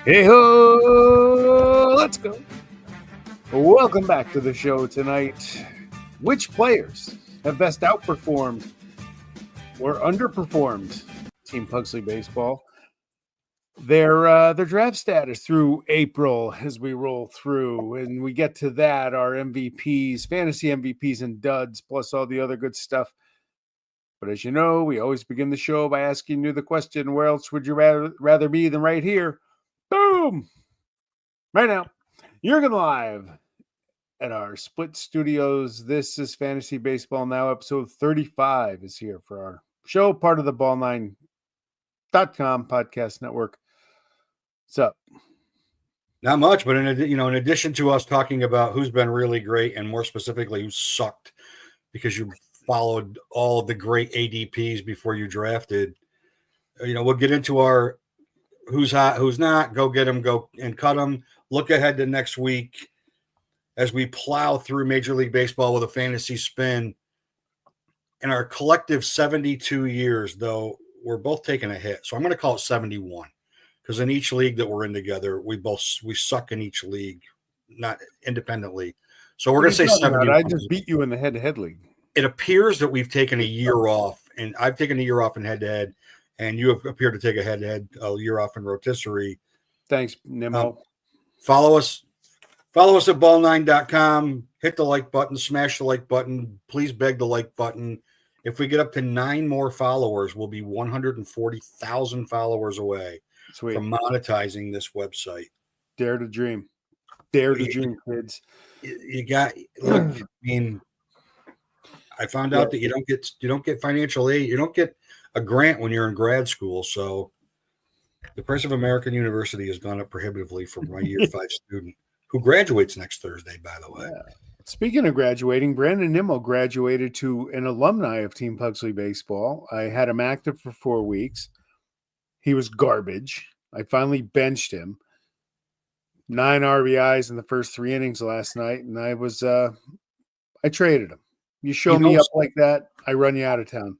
Hey-ho! Let's go. Welcome back to the show tonight. Which players have best outperformed or underperformed Team Pugsley Baseball? Their draft status through April as we roll through, and we get to that, our MVPs, fantasy MVPs and duds, plus all the other good stuff. But as you know, we always begin the show by asking you the question, where else would you rather be than right here? Boom! Right now, Jurgen live at our split studios. This is Fantasy Baseball Now. Episode 35 is here for our show, part of the Ball9.com podcast network. What's up? Not much, but in addition to us talking about who's been really great and more specifically who sucked because you followed all of the great ADPs before you drafted, we'll get into our who's hot, who's not, go get them, go and cut them. Look ahead to next week as we plow through Major League Baseball with a fantasy spin. In our collective 72 years, though, we're both taking a hit. So I'm going to call it 71 because in each league that we're in together, we suck in each league, not independently. So we're going to say 71. I just beat you in the head-to-head league. It appears that we've taken a year off, and I've taken a year off in head-to-head, and you have appeared to take a head-to-head a year off in rotisserie. Thanks, Nemo. Follow us at ball9.com. Hit the like button, smash the like button. Please beg the like button. If we get up to 9 more followers, we'll be 140,000 followers away from monetizing this website. Dare to dream. Dare to dream, kids. I found out that you don't get financial aid. You don't get a grant when you're in grad school. So the price of American University has gone up prohibitively for my year 5 student who graduates next Thursday, by the way. Yeah. Speaking of graduating, Brandon Nimmo graduated to an alumni of Team Pugsley Baseball. I had him active for 4 weeks. He was garbage. I finally benched him. 9 RBIs in the first 3 innings last night, and I traded him. You show me up like that, I run you out of town.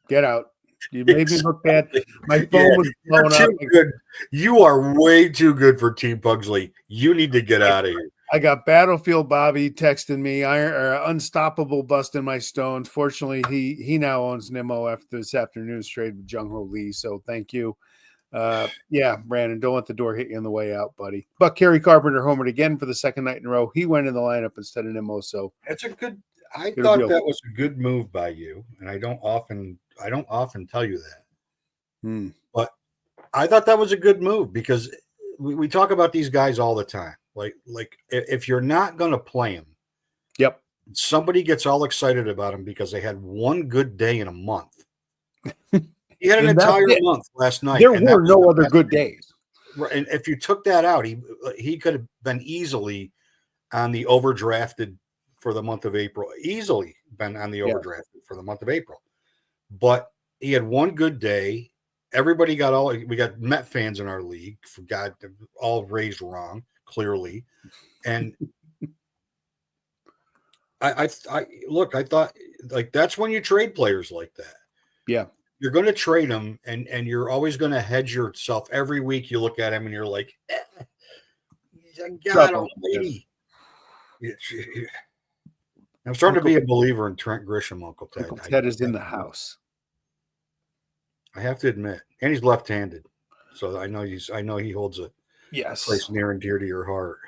Get out. You made me look bad. My phone was blowing up. Good. You are way too good for Team Pugsley. You need to get out of here. I got Battlefield Bobby texting me, Unstoppable busting my stones. Fortunately, he now owns Nimmo after this afternoon's trade with Jung Ho Lee. So thank you. Brandon, don't let the door hit you on the way out, buddy. But Kerry Carpenter homered again for the second night in a row. He went in the lineup instead of Nimmo. So that's I thought that was a good move by you, and I don't often tell you that. But I thought that was a good move because we talk about these guys all the time. Like if you're not going to play them, yep. Somebody gets all excited about them because they had one good day in a month. He had an entire month last night. There were no other good days. And if you took that out, he could have been easily on the overdrafted for the month of April. Easily been on the overdrafted for the month of April. But he had one good day. Everybody we got Met fans in our league. For God, all raised wrong, clearly. And I thought like that's when you trade players like that. Yeah. You're going to trade them, and you're always going to hedge yourself. Every week you look at him, and you're like, God almighty. I'm starting to be a believer in Trent Grisham, Uncle Ted. Uncle Ted is in the house. I have to admit, and he's left-handed, so I know he holds a place near and dear to your heart.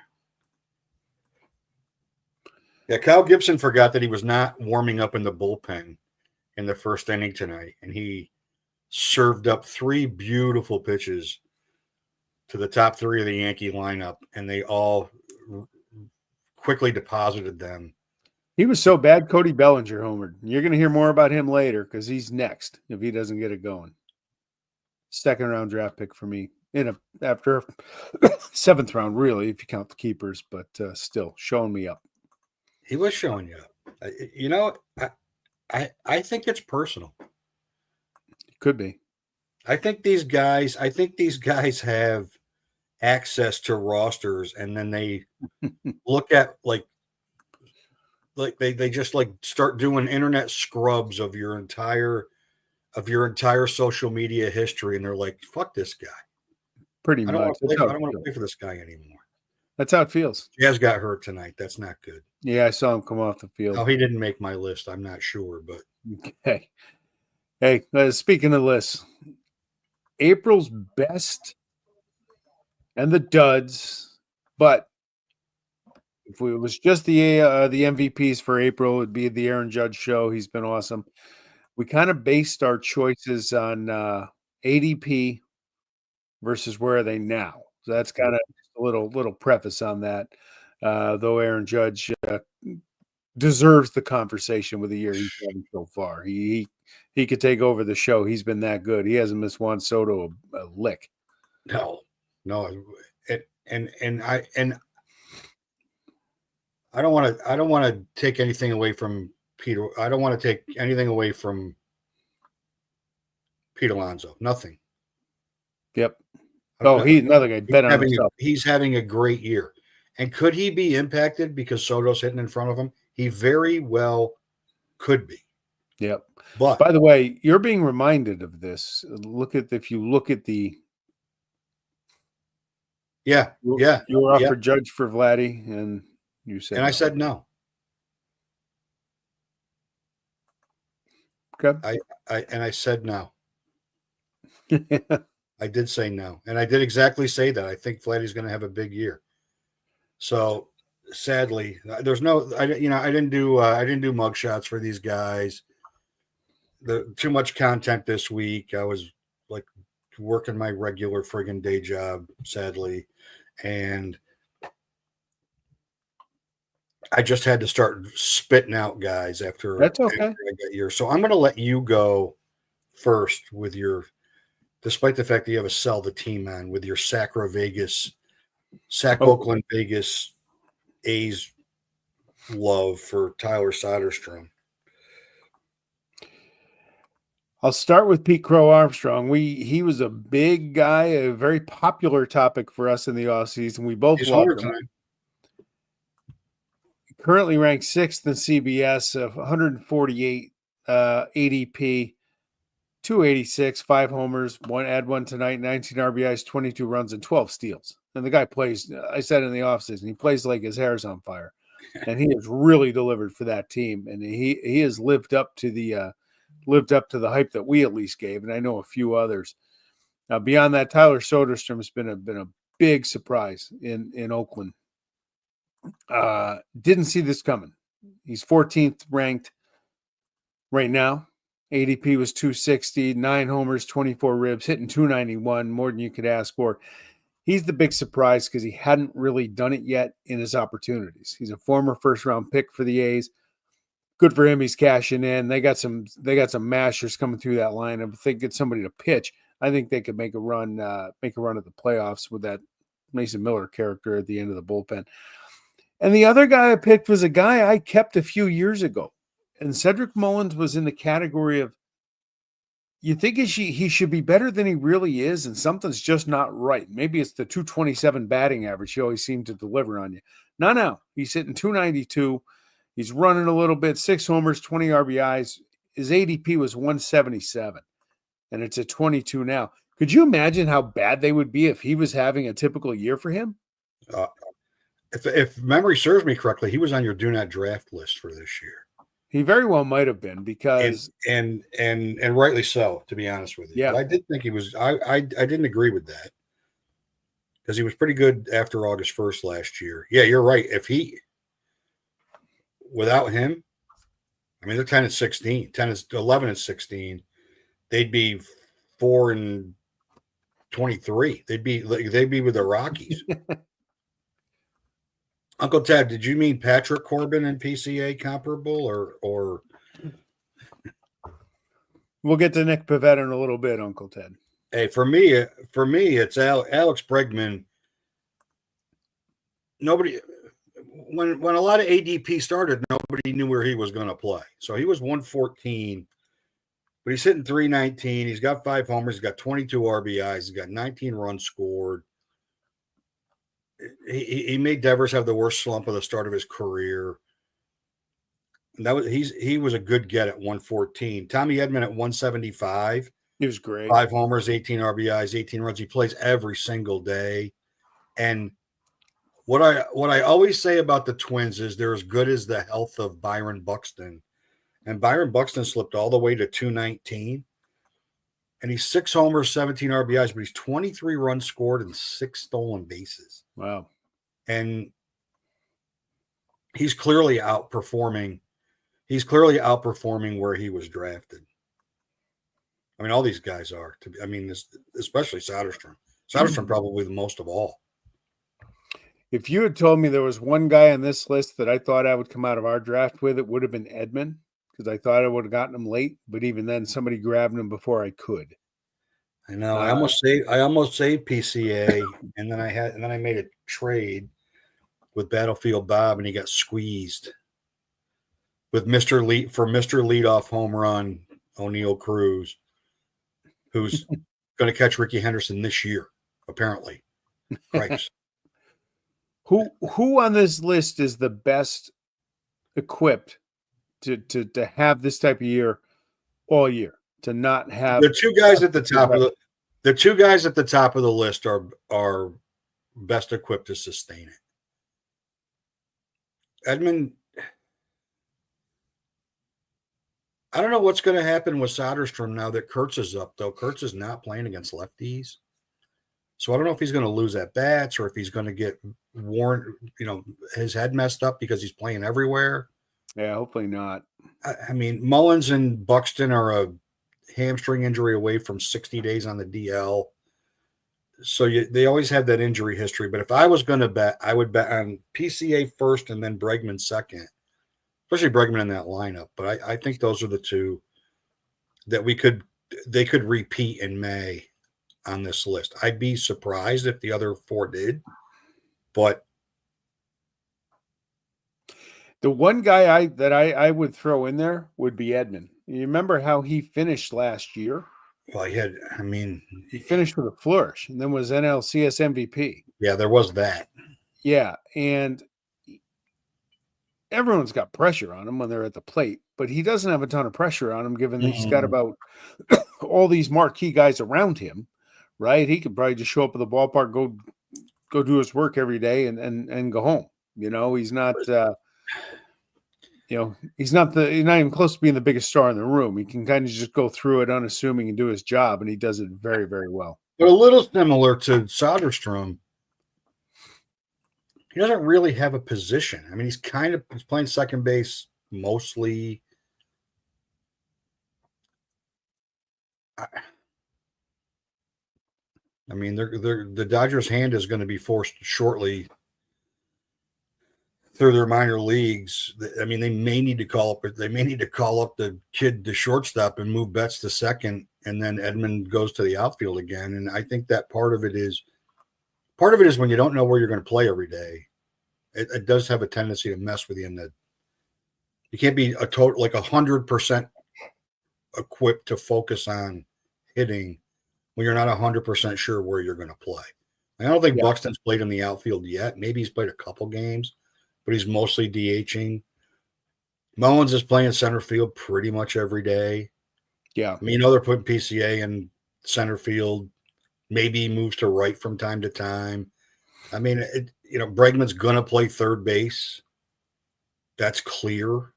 Yeah, Kyle Gibson forgot that he was not warming up in the bullpen in the first inning tonight, and he served up 3 beautiful pitches to the top 3 of the Yankee lineup, and they all quickly deposited them. He was so bad, Cody Bellinger homered. You're going to hear more about him later because he's next if he doesn't get it going. 2nd round draft pick for me after 7th round, really, if you count the keepers, but still showing me up. He was showing you up. I think it's personal. It could be. I think these guys have access to rosters, and then they look at like they just like start doing internet scrubs of your entire social media history, and they're like, fuck this guy. Pretty I don't want much. to play. I don't want to play for this guy anymore. That's how it feels. Jazz got hurt tonight. That's not good. Yeah, I saw him come off the field. Oh, he didn't make my list. I'm not sure, but Okay. Hey, speaking of lists, April's best and the duds, but if it was just the MVPs for April, it'd be the Aaron Judge show. He's been awesome. We kind of based our choices on ADP versus where are they now. So that's kind of a little preface on that. Though Aaron Judge deserves the conversation with the year he's having so far. He could take over the show. He's been that good. He hasn't missed Juan Soto a lick. no. And I don't want to take anything away from Peter. I don't want to take anything away from Pete Alonso. Nothing. Yep. Oh, he's another guy. Bet on himself. He's having a great year. And could he be impacted because Soto's hitting in front of him? He very well could be. Yep. But by the way, you're being reminded of this. If you look at the you were up for Judge for Vladdy, and you said I said no. Okay. I said no. I did say no, and I did exactly say that. I think Vladdy's going to have a big year. So sadly, there's no. I didn't do mug shots for these guys. Too much content this week. I was like working my regular friggin' day job, sadly, and I just had to start spitting out guys after. That's okay. After I got here. So I'm going to let you go first with your. Despite the fact that you have a sell the team on with your Oakland Vegas A's love for Tyler Soderstrom. I'll start with Pete Crow Armstrong. He was a big guy, a very popular topic for us in the offseason. We both loved him. Currently ranked 6th in CBS, 148 ADP. 286, 5 homers, one tonight, 19 RBIs, 22 runs, and 12 steals. And the guy plays, I said in the offseason, he plays like his hair's on fire. And he has really delivered for that team. And he has lived up to the hype that we at least gave, and I know a few others. Beyond that, Tyler Soderstrom has been a big surprise in Oakland. Didn't see this coming. He's 14th ranked right now. ADP was 260, 9 homers, 24 ribs, hitting 291, more than you could ask for. He's the big surprise because he hadn't really done it yet in his opportunities. He's a former first-round pick for the A's. Good for him. He's cashing in. They got some mashers coming through that lineup. If they get somebody to pitch, I think they could make a run at the playoffs with that Mason Miller character at the end of the bullpen. And the other guy I picked was a guy I kept a few years ago. And Cedric Mullins was in the category of, you think he should be better than he really is, and something's just not right. Maybe it's the 227 batting average he always seemed to deliver on you. No. He's hitting 292. He's running a little bit, 6 homers, 20 RBIs. His ADP was 177, and it's at 22 now. Could you imagine how bad they would be if he was having a typical year for him? If memory serves me correctly, he was on your do not draft list for this year. He very well might have been because and rightly so, to be honest with you. Yeah, but I did think he was. I didn't agree with that because he was pretty good after August 1st last year. Yeah, you're right. Without him, I mean, they're 10 and 16, 11 and 16. They'd be 4 and 23. They'd be with the Rockies. Uncle Ted, did you mean Patrick Corbin and PCA comparable or? We'll get to Nick Pivetta in a little bit, Uncle Ted. Hey, for me, it's Alex Bregman. Nobody, when a lot of ADP started, nobody knew where he was going to play. So he was 114, but he's hitting 319. He's got 5 homers. He's got 22 RBIs. He's got 19 runs scored. He made Devers have the worst slump of the start of his career. And he was a good get at 114. Tommy Edman at 175. He was great. 5 homers, 18 RBIs, 18 runs. He plays every single day. And what I always say about the Twins is they're as good as the health of Byron Buxton. And Byron Buxton slipped all the way to 219. And he's 6 homers, 17 RBIs, but he's 23 runs scored and 6 stolen bases. Wow. And he's clearly outperforming. He's clearly outperforming where he was drafted. I mean, all these guys are. Especially Soderstrom. Soderstrom probably the most of all. If you had told me there was one guy on this list that I thought I would come out of our draft with, it would have been Edman, because I thought I would have gotten him late. But even then, somebody grabbed him before I could. I know. I almost saved PCA, and then I made a trade with Battlefield Bob, and he got squeezed with Mr. Leadoff home run O'Neal Cruz, who's going to catch Ricky Henderson this year, apparently. Christ. Who on this list is the best equipped to have this type of year all year? To not have the two guys at the top of the list are best equipped to sustain it. Edman, I don't know what's going to happen with Soderstrom now that Kurtz is up, though. Kurtz is not playing against lefties. So I don't know if he's going to lose at bats or if he's going to get worn, his head messed up because he's playing everywhere. Yeah, hopefully not. I mean, Mullins and Buxton are a hamstring injury away from 60 days on the DL. So they always have that injury history. But if I was going to bet, I would bet on PCA first and then Bregman second, especially Bregman in that lineup. But I think those are the two that they could repeat in May on this list. I'd be surprised if the other 4 did, but the one guy I would throw in there would be Edman. You remember how he finished last year? Well, he finished with a flourish and then was NLCS MVP. Yeah, there was that. Yeah, and everyone's got pressure on him when they're at the plate, but he doesn't have a ton of pressure on him given that he's got about all these marquee guys around him, right? He could probably just show up at the ballpark, go do his work every day and go home. He's not he's not even close to being the biggest star in the room. He can kind of just go through it unassuming and do his job, and he does it very, very well. But a little similar to Soderstrom, he doesn't really have a position. I mean, he's playing second base mostly. I mean, the Dodgers' hand is going to be forced shortly through their minor leagues. I mean, they may need to call up the kid, the shortstop, and move Betts to second, and then Edman goes to the outfield again. And I think that part of it is when you don't know where you're going to play every day. It does have a tendency to mess with you. In that you can't be 100% equipped to focus on hitting when you're not 100% sure where you're going to play. I don't think Buxton's played in the outfield yet. Maybe he's played a couple games, but he's mostly DHing. Mullins is playing center field pretty much every day. Yeah. I mean, they're putting PCA in center field. Maybe he moves to right from time to time. I mean, Bregman's going to play third base. That's clear.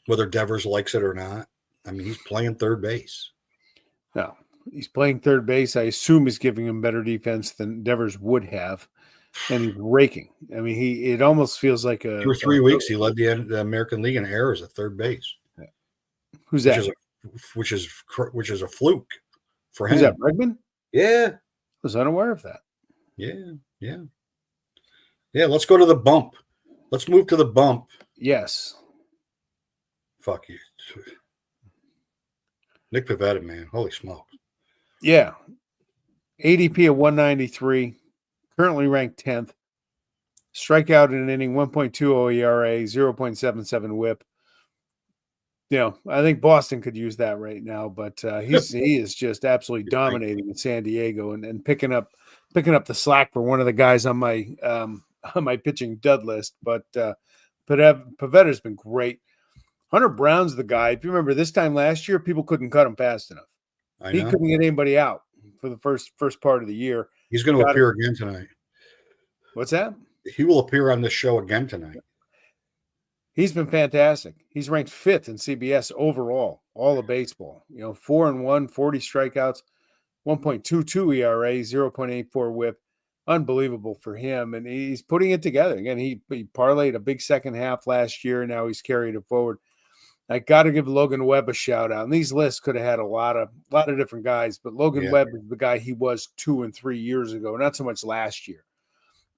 Whether Devers likes it or not. I mean, he's playing third base. No, he's playing third base. I assume he's giving him better defense than Devers would have. And he's raking. I mean, it almost feels like 2 or 3 weeks he led the American League in errors at third base. Who's that? Which is a fluke for him. Who's that, Bregman? Yeah. I was unaware of that. Yeah. Let's go to the bump. Let's move to the bump. Yes. Fuck you. Nick Pivetta, man. Holy smokes. Yeah. ADP of 193. Currently ranked 10th. Strikeout in an inning, 1.20 ERA, 0.77 whip. I think Boston could use that right now, but he is just absolutely dominating in San Diego and picking up the slack for one of the guys on my pitching dud list. But Pavetta's been great. Hunter Brown's the guy. If you remember this time last year, people couldn't cut him fast enough. He couldn't get anybody out for the first part of the year. He's going to appear again tonight. What's that? He will appear on this show again tonight. He's been fantastic. He's ranked 5th in CBS overall, all of baseball. 4-1, 40 strikeouts, 1.22 ERA, 0.84 WHIP. Unbelievable for him, and he's putting it together. Again, he parlayed a big second half last year, and now he's carried it forward. I got to give Logan Webb a shout out. And these lists could have had a lot of different guys, but Logan Webb is the guy he was 2 and 3 years ago, not so much last year.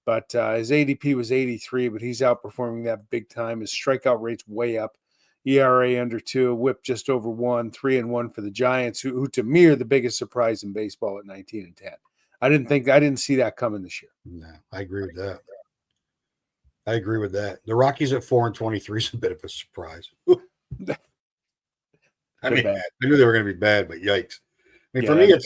But his ADP was 83, but he's outperforming that big time. His strikeout rate's way up. ERA under 2, WHIP just over 1, 3-1 for the Giants, who to me are the biggest surprise in baseball at 19-10. I didn't see that coming this year. No, I agree with that. The Rockies at 4-23 is a bit of a surprise. I mean, I knew they were going to be bad, but yikes! I mean,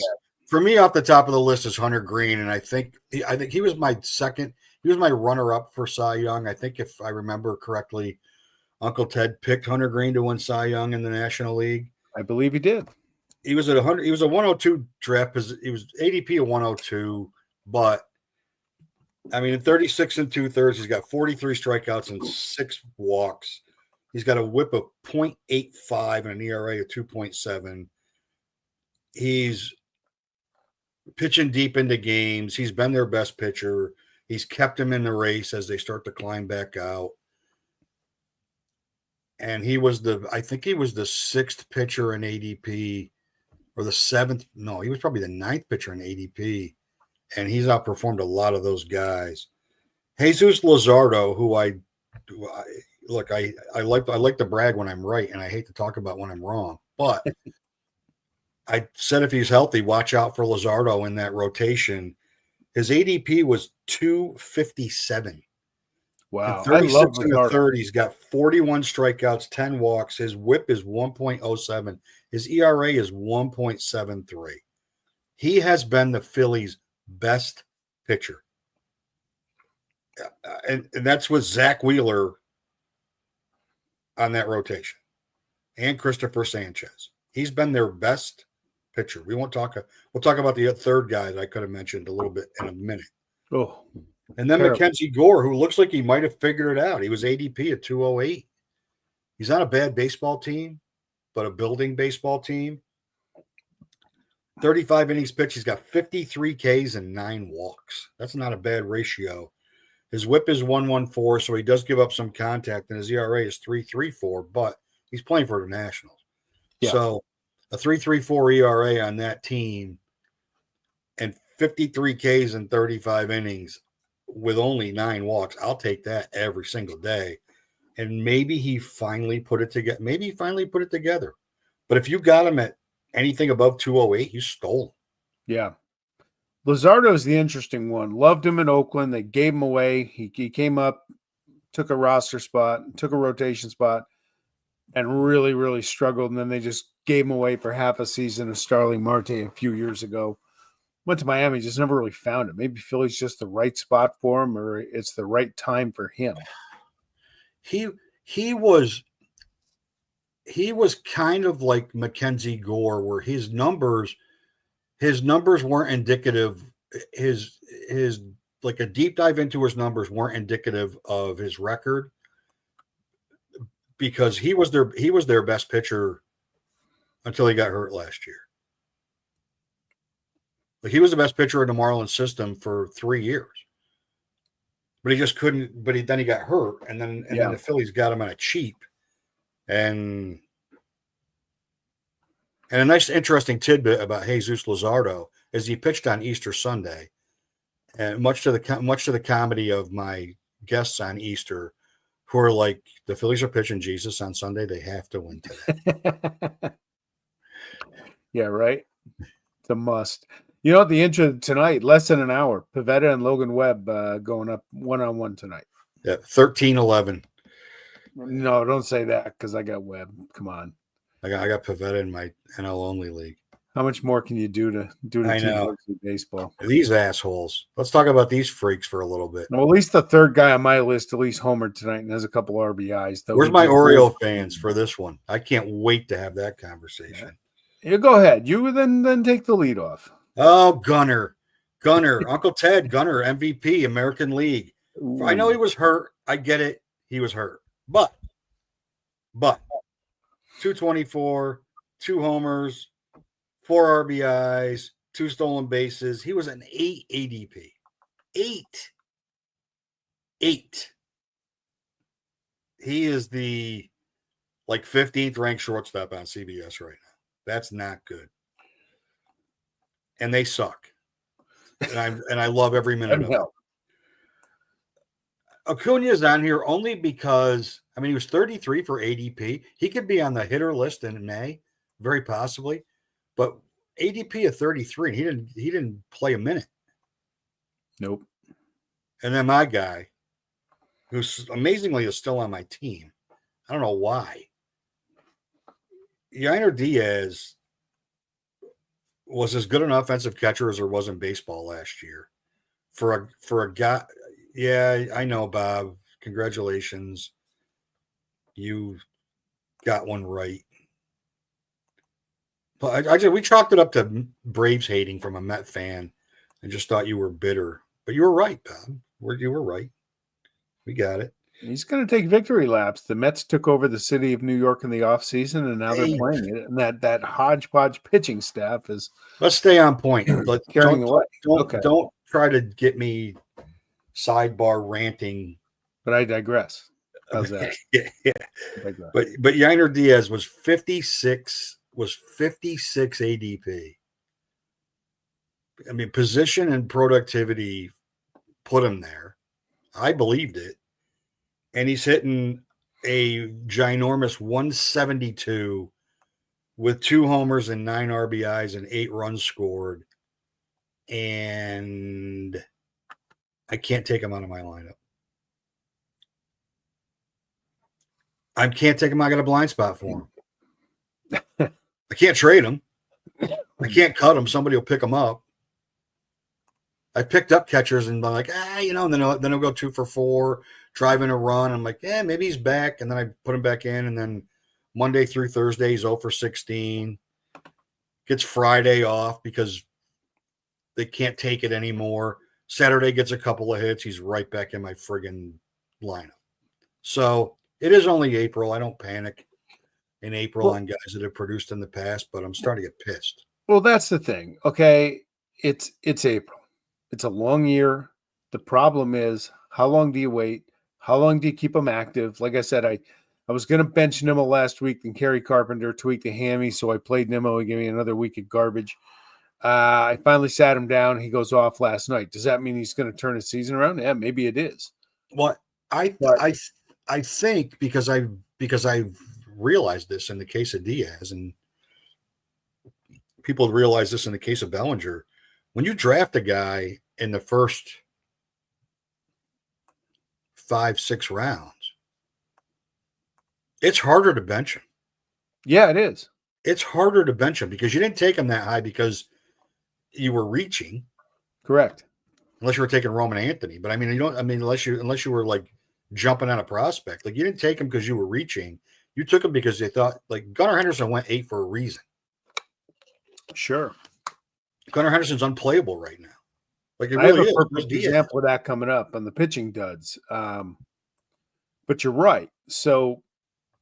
for me, off the top of the list is Hunter Green, and I think he was my second. He was my runner-up for Cy Young. I think if I remember correctly, Uncle Ted picked Hunter Green to win Cy Young in the National League. I believe he did. He was at 100. He was a 102 draft. He was ADP of 102, but I mean, in 36 2/3, he's got 43 strikeouts and 6 walks. He's got a WHIP of 0.85 and an ERA of 2.7. He's pitching deep into games. He's been their best pitcher. He's kept him in the race as they start to climb back out. And I think he was the 6th pitcher in ADP, or the 7th. No, he was probably the 9th pitcher in ADP. And he's outperformed a lot of those guys. Jesus Luzardo, who I like to brag when I'm right, and I hate to talk about when I'm wrong. But I said if he's healthy, watch out for Luzardo in that rotation. His ADP was 257. Wow. In 36 and a third, he's got 41 strikeouts, 10 walks. His WHIP is 1.07. His ERA is 1.73. He has been the Phillies' best pitcher. And that's with Zach Wheeler on that rotation and Christopher Sanchez. He's been their best pitcher. We'll talk about the third guy that I could have mentioned a little bit in a minute. Oh, and then Mackenzie Gore, who looks like he might have figured it out. He was ADP at 208. He's not a bad baseball team, but a building baseball team. 35 innings pitched. He's got 53 Ks and 9 walks. That's not a bad ratio. His WHIP is 114, so he does give up some contact, and his ERA is 3.34, but he's playing for the Nationals. Yeah. So a 3.34 ERA on that team and 53 Ks and 35 innings with only 9 walks. I'll take that every single day. And maybe he finally put it together. But if you got him at anything above 208, you stole him. Yeah. Luzardo is the interesting one. Loved him in Oakland. They gave him away. He came up, took a roster spot, took a rotation spot, and really, really struggled. And then they just gave him away for half a season of Starling Marte a few years ago. Went to Miami, just never really found it. Maybe Philly's just the right spot for him, or it's the right time for him. He was kind of like Mackenzie Gore, where his numbers weren't indicative. His like a deep dive into his numbers weren't indicative of his record, because he was their best pitcher until he got hurt last year. Like, he was the best pitcher in the Marlins system for 3 years, but he just couldn't. But then he got hurt, and then the Phillies got him on a cheap. And a nice, interesting tidbit about Jesus Luzardo is he pitched on Easter Sunday, and much to the comedy of my guests on Easter, who are like, the Phillies are pitching Jesus on Sunday, they have to win today. Yeah, right. It's a must. You know, at the intro tonight, less than an hour, Pivetta and Logan Webb going up 1-on-1 tonight. Yeah, 13-11. No, don't say that, because I got Webb. Come on. I got Pivetta in my NL only league. How much more can you do to I Team know. Pugsley baseball? These assholes. Let's talk about these freaks for a little bit. Well, at least the third guy on my list at least homered tonight and has a couple RBIs. Though Where's my Oriole fans for this one? I can't wait to have that conversation. Yeah, go ahead. You then take the lead off. Oh, Gunner, Uncle Ted, Gunner, MVP, American League. Ooh. I know he was hurt. I get it. He was hurt. But 224, 2 homers, 4 RBIs, 2 stolen bases. He was an 8 ADP. 8. He is the 15th ranked shortstop on CBS right now. That's not good. And they suck. And I love every minute of it. Acuna is on here only because he was 33 for ADP. He could be on the hitter list in May, very possibly, but ADP of 33, and he didn't play a minute. Nope. And then my guy, who's amazingly is still on my team. I don't know why. Yainer Diaz was as good an offensive catcher as there was in baseball last year. For a guy, yeah, I know, Bob. Congratulations. You got one right. But we chalked it up to Braves hating from a Met fan and just thought you were bitter. But you were right, Bob. You were right. We got it. He's going to take victory laps. The Mets took over the city of New York in the offseason, and now they're playing it. And that hodgepodge pitching staff is. Let's stay on point. Carrying away. Don't try to get me sidebar ranting. But I digress. How's that? Yeah. But Yainer Diaz was 56 ADP. Position and productivity put him there. I believed it. And he's hitting a ginormous 172 with 2 homers and 9 RBIs and 8 runs scored. And I can't take him out of my lineup. I can't take him. I got a blind spot for him. I can't trade him. I can't cut him. Somebody will pick him up. I picked up catchers and I'm like, and then he'll go 2 for 4, driving a run. I'm like, maybe he's back. And then I put him back in. And then Monday through Thursday, he's 0 for 16. Gets Friday off because they can't take it anymore. Saturday gets a couple of hits. He's right back in my friggin' lineup. So it is only April. I don't panic in April on guys that have produced in the past, but I'm starting to get pissed. Well, that's the thing. Okay. It's April. It's a long year. The problem is, how long do you wait? How long do you keep them active? Like I said, I was going to bench Nimmo last week, and Kerry Carpenter tweaked a hammy, so I played Nimmo. He gave me another week of garbage. I finally sat him down. He goes off last night. Does that mean he's going to turn his season around? Yeah, maybe it is. Well, I think because I've realized this in the case of Diaz, and people have realized this in the case of Bellinger. When you draft a guy in the first 5-6 rounds, it's harder to bench him. Yeah, it is. It's harder to bench him because you didn't take him that high because you were reaching. Correct. Unless you were taking Roman Anthony. But unless you were like jumping on a prospect. Like, you didn't take him because you were reaching. You took him because they thought, like, Gunnar Henderson went 8 for a reason. Sure. Gunnar Henderson's unplayable right now. Like, it really really is. I have a perfect example of that coming up on the pitching duds. But you're right. So,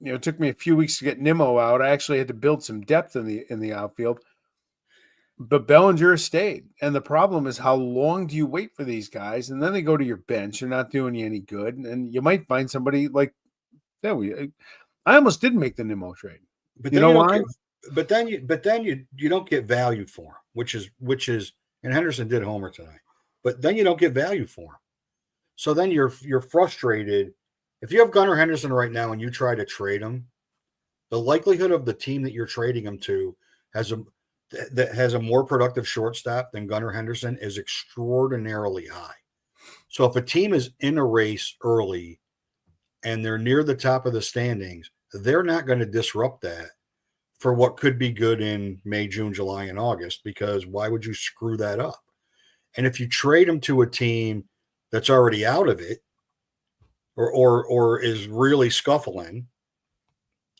it took me a few weeks to get Nimmo out. I actually had to build some depth in the outfield. But Bellinger stayed. And the problem is, how long do you wait for these guys? And then they go to your bench. They're not doing you any good. And you might find somebody like I almost did make the Nimmo trade. But you know why? But then you don't get value for him, which is and Henderson did homer tonight. But then you don't get value for him. So then you're frustrated. If you have Gunnar Henderson right now and you try to trade him, the likelihood of the team that you're trading him to that has a more productive shortstop than Gunnar Henderson is extraordinarily high. So if a team is in a race early and they're near the top of the standings, they're not going to disrupt that for what could be good in May, June, July, and August, because why would you screw that up? And if you trade him to a team that's already out of it or is really scuffling,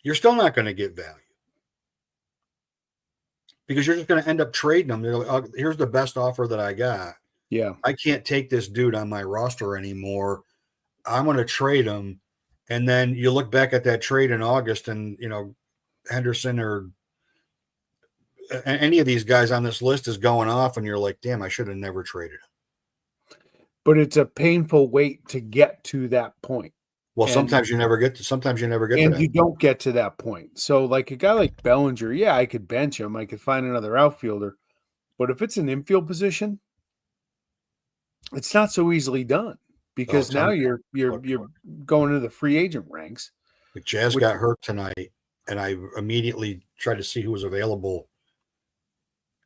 you're still not going to get value because you're just going to end up trading them. They're like, oh, here's the best offer that I got. Yeah. I can't take this dude on my roster anymore. I'm going to trade him. And then you look back at that trade in August and, Henderson or any of these guys on this list is going off and you're like, damn, I should have never traded him. But it's a painful wait to get to that point. Well, sometimes you never get to that. And you don't get to that point. So like a guy like Bellinger, yeah, I could bench him. I could find another outfielder. But if it's an infield position, it's not so easily done because now you're going to the free agent ranks. Like Jazz got hurt tonight, and I immediately tried to see who was available.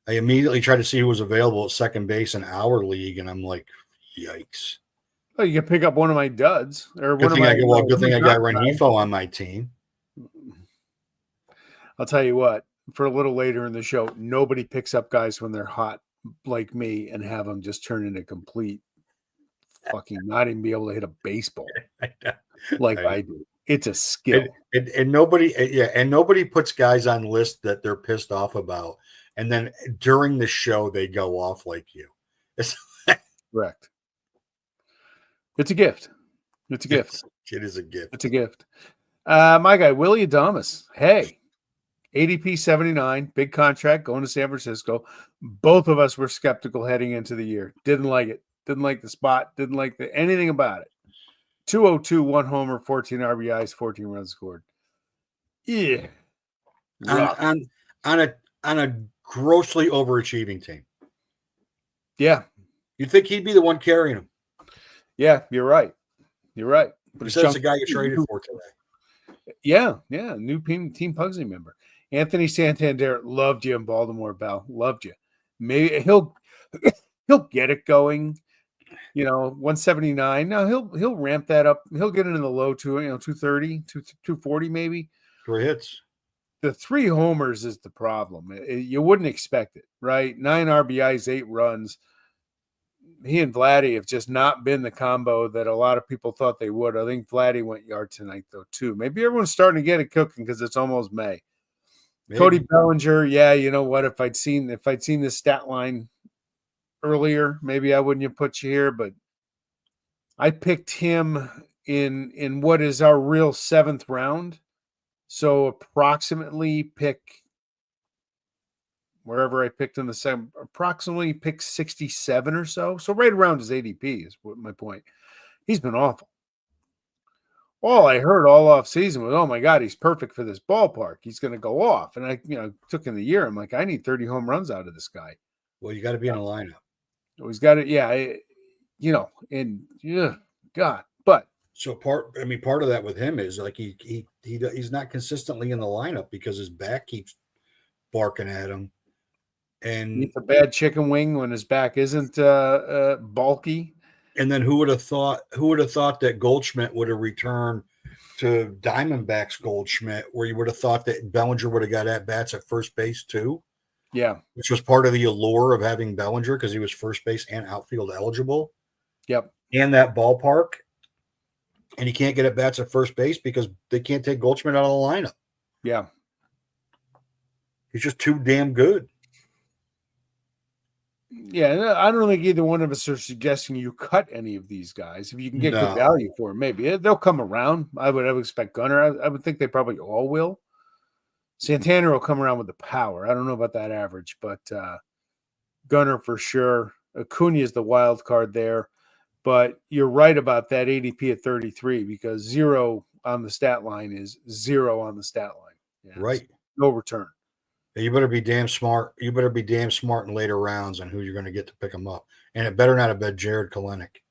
I immediately tried to see who was available at second base in our league, and I'm like, yikes. Well, you can pick up one of my duds. Or good thing I got Renifo on my team. I'll tell you what, for a little later in the show, nobody picks up guys when they're hot like me and have them just turn into complete fucking not even be able to hit a baseball like I do. It's a skill. And nobody puts guys on lists that they're pissed off about. And then during the show, they go off like you. Correct. It's a gift. It's a gift. It is a gift. It's a gift. My guy, Willie Adames. Hey, ADP 79, big contract going to San Francisco. Both of us were skeptical heading into the year. Didn't like it. Didn't like the spot. Didn't like anything about it. 202, 1 homer, 14 RBIs, 14 runs scored. Yeah. On a grossly overachieving team. Yeah. You'd think he'd be the one carrying him. Yeah, you're right. You're right. But that's the guy you traded for today. Yeah. New Team Pugsley member. Anthony Santander loved you in Baltimore, Bell. Loved you. Maybe he'll get it going. 179. Now he'll ramp that up. He'll get into the low 230, 240 maybe. 3 hits. The 3 homers is the problem. You wouldn't expect it, right? 9 RBIs, 8 runs. He and Vladdy have just not been the combo that a lot of people thought they would. I think Vladdy went yard tonight, though, too. Maybe everyone's starting to get it cooking because it's almost May. Maybe. Cody Bellinger, yeah, you know what? If I'd seen this stat line earlier, maybe I wouldn't have put you here, but I picked him in what is our real 7th round. So approximately pick wherever I picked in the 7th, approximately pick 67 or so. So right around his ADP is what my point. He's been awful. All I heard all off season was, oh my God, he's perfect for this ballpark. He's going to go off. And I, took in the year. I'm like, I need 30 home runs out of this guy. Well, you got to be in a lineup. He's got it. Yeah. God, but. So part of that with him is like he's not consistently in the lineup because his back keeps barking at him. And he's a bad chicken wing when his back isn't bulky. And then who would have thought that Goldschmidt would have returned to Diamondbacks Goldschmidt, where you would have thought that Bellinger would have got at bats at first base too? Yeah. Which was part of the allure of having Bellinger because he was first base and outfield eligible. Yep. And that ballpark. And he can't get at bats at first base because they can't take Goldschmidt out of the lineup. Yeah. He's just too damn good. Yeah, I don't think either one of us are suggesting you cut any of these guys. If you can get good value for them, maybe they'll come around. I would expect Gunnar. I would think they probably all will. Santana will come around with the power. I don't know about that average, but Gunnar for sure. Acuna is the wild card there. But you're right about that ADP at 33 because 0 on the stat line is 0 on the stat line. Yeah, right. No return. You better be damn smart. You better be damn smart in later rounds on who you're going to get to pick them up. And it better not have been Jared Kelenic.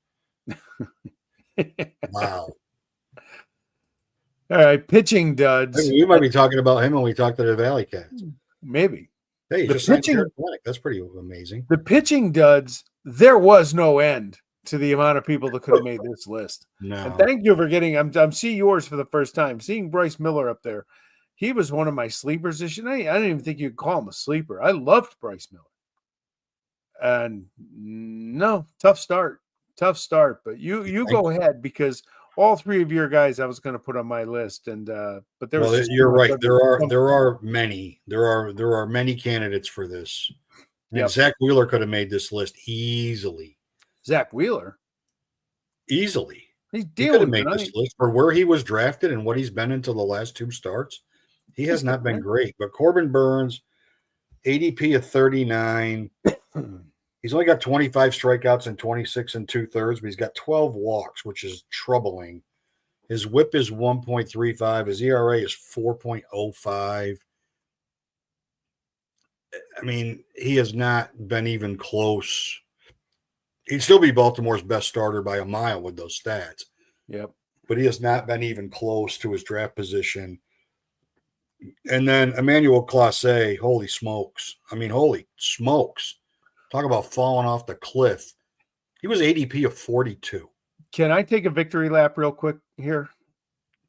Wow. All right, pitching duds. We might be talking about him when we talk to the Valley Cats. Maybe. Hey, the pitching, Jared Kelenic. That's pretty amazing. The pitching duds, there was no end to the amount of people that could have made this list. No. And thank you for getting. I'm seeing yours for the first time. Seeing Bryce Miller up there. he was one of my sleepers this year. I didn't even think you'd call him a sleeper. I loved Bryce Miller. And no, tough start. But you go ahead, because all three of your guys I was going to put on my list, and but there was just you're right. There are many candidates for this. And Zach Wheeler could have made this list easily. Zach Wheeler, easily. He could have made this list for where he was drafted and what he's been into the last two starts. He has not been great. But Corbin Burns, ADP of 39. He's only got 25 strikeouts and 26 and 2/3, but he's got 12 walks, which is troubling. His whip is 1.35. His ERA is 4.05. I mean, he has not been even close. He'd still be Baltimore's best starter by a mile with those stats. Yep. But he has not been even close to his draft position. And then Emmanuel Clase, holy smokes. I mean, holy smokes. Talk about falling off the cliff. He was ADP of 42. Can I take a victory lap real quick here?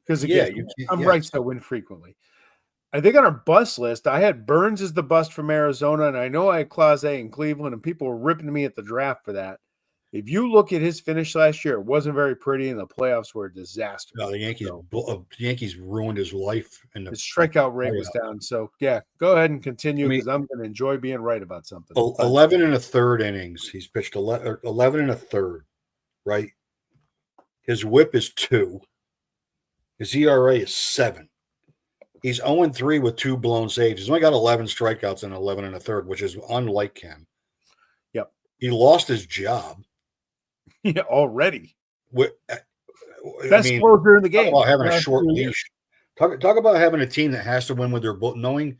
Because again, I'm right, so I win frequently. I think on our bust list, I had Burns as the bust from Arizona, and I know I had Clase in Cleveland, and people were ripping me at the draft for that. If you look at his finish last year, it wasn't very pretty, and the playoffs were a disaster. No, the Yankees ruined his life. And his strikeout rate was down. So, yeah, go ahead and continue, because I'm going to enjoy being right about something. 11 and a third innings. He's pitched 11 and a third, right? His whip is 2. His ERA is 7. He's 0-3 with 2 blown saves. He's only got 11 strikeouts and 11 and a third, which is unlike him. Yep. He lost his job. Yeah, already. Best closer in the game. Talk about having a short leash. Talk about having a team that has to win with their knowing.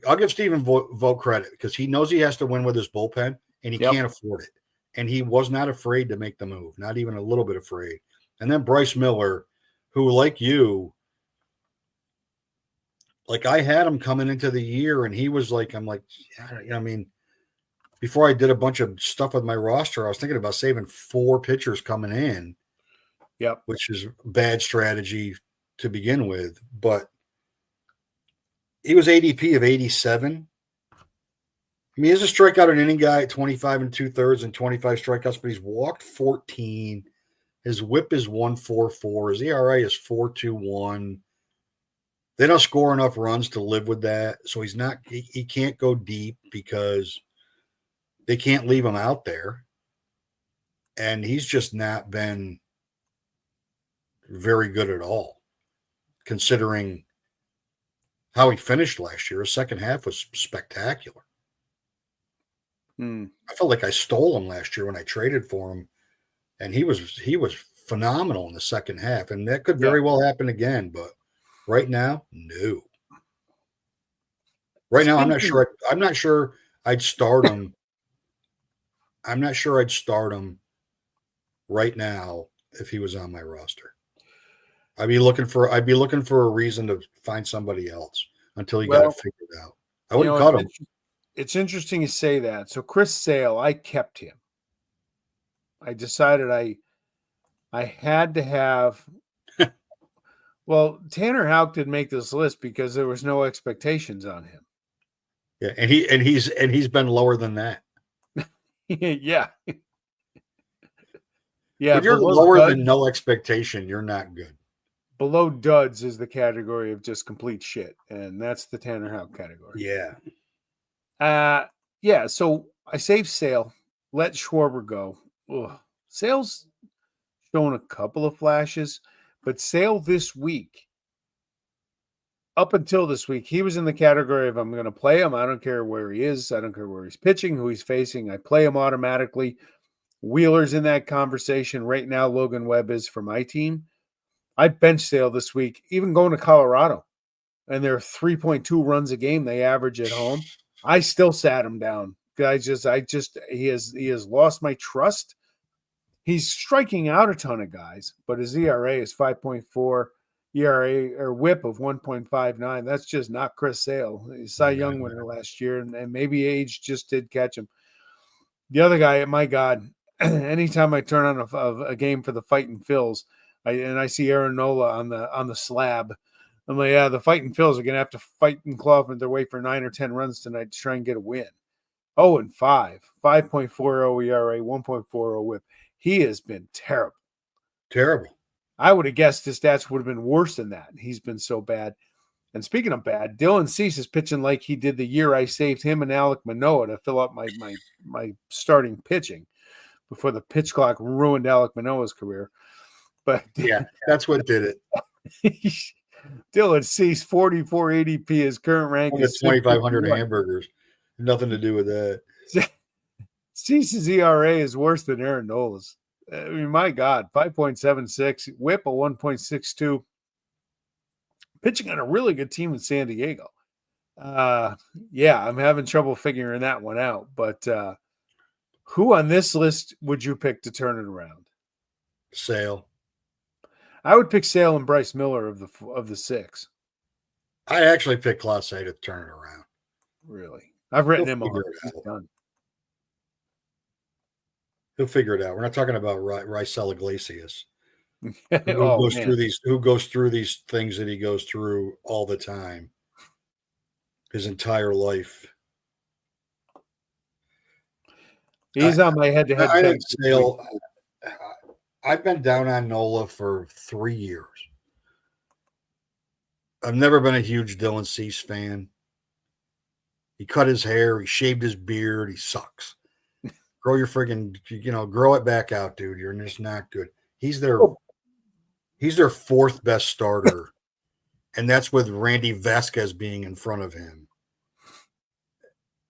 I'll give Stephen Vogt credit, because he knows he has to win with his bullpen, and he can't afford it. And he was not afraid to make the move, not even a little bit afraid. And then Bryce Miller, who, like you, like I had him coming into the year, and he was like, I'm like, I mean, before I did a bunch of stuff with my roster, I was thinking about saving 4 pitchers coming in. Yep. Which is bad strategy to begin with. But he was ADP of 87. I mean, he's a strikeout an inning guy at 25 and 2/3 and 25 strikeouts, but he's walked 14. His whip is 1.44. His ERA is 4.21. They don't score enough runs to live with that. So he can't go deep because they can't leave him out there. And he's just not been very good at all, considering how he finished last year. His second half was spectacular. I felt like I stole him last year when I traded for him, and he was phenomenal in the second half, and that could very well happen again. But right now, no. Right now, I'm not sure I'd start him. I'm not sure I'd start him right now if he was on my roster. I'd be looking for a reason to find somebody else until he got it figured out. I wouldn't cut him. It's interesting you say that. So Chris Sale, I kept him. I decided I had to have. Well, Tanner Houck didn't make this list because there was no expectations on him. Yeah, and he's been lower than that. Yeah. Yeah. If you're lower than no expectation, you're not good. Below duds is the category of just complete shit, and that's the Tanner Houck category. Yeah. Yeah. So I saved Sale, let Schwarber go. Ugh. Sale's shown a couple of flashes, but Sale this week, up until this week, he was in the category of I'm going to play him. I don't care where he is. I don't care where he's pitching, who he's facing. I play him automatically. Wheeler's in that conversation right now. Logan Webb is for my team. I benched Sale this week, even going to Colorado, and they're 3.2 runs a game they average at home. I still sat him down. He has lost my trust. He's striking out a ton of guys, but his ERA is 5.4, ERA or whip of 1.59. That's just not Chris Sale. He's Cy Young winner last year, and maybe age just did catch him. The other guy, my God, anytime I turn on a game for the Fighting Phils, I see Aaron Nola on the slab, I'm like, yeah, the Fighting Phils are going to have to fight and claw for their way for 9 or 10 runs tonight to try and get a win. 0-5, 5.40 ERA, 1.40 WHIP. He has been terrible. Terrible. I would have guessed his stats would have been worse than that. He's been so bad. And speaking of bad, Dylan Cease is pitching like he did the year I saved him and Alek Manoah to fill up my starting pitching before the pitch clock ruined Alek Manoah's career. But yeah, that's what did it. Dylan Cease, 44 ADP. His current rank is 2,500 hamburgers. Nothing to do with that. Cease's ERA is worse than Aaron Nola's. I mean, my God, 5.76, WHIP a 1.62. Pitching on a really good team in San Diego. Yeah, I'm having trouble figuring that one out. But who on this list would you pick to turn it around? Sale. I would pick Sale and Bryce Miller of the 6. I actually picked Clase to turn it around. Really? I've written him on. He's done. He'll figure it out. We're not talking about Raisel Iglesias. Who goes through these things that he goes through all the time, his entire life. He's on my head-to-head. I think Sale. I've been down on Nola for 3 years. I've never been a huge Dylan Cease fan. He cut his hair. He shaved his beard. He sucks. Grow your friggin', grow it back out, dude. You're just not good. He's their 4th best starter, and that's with Randy Vasquez being in front of him.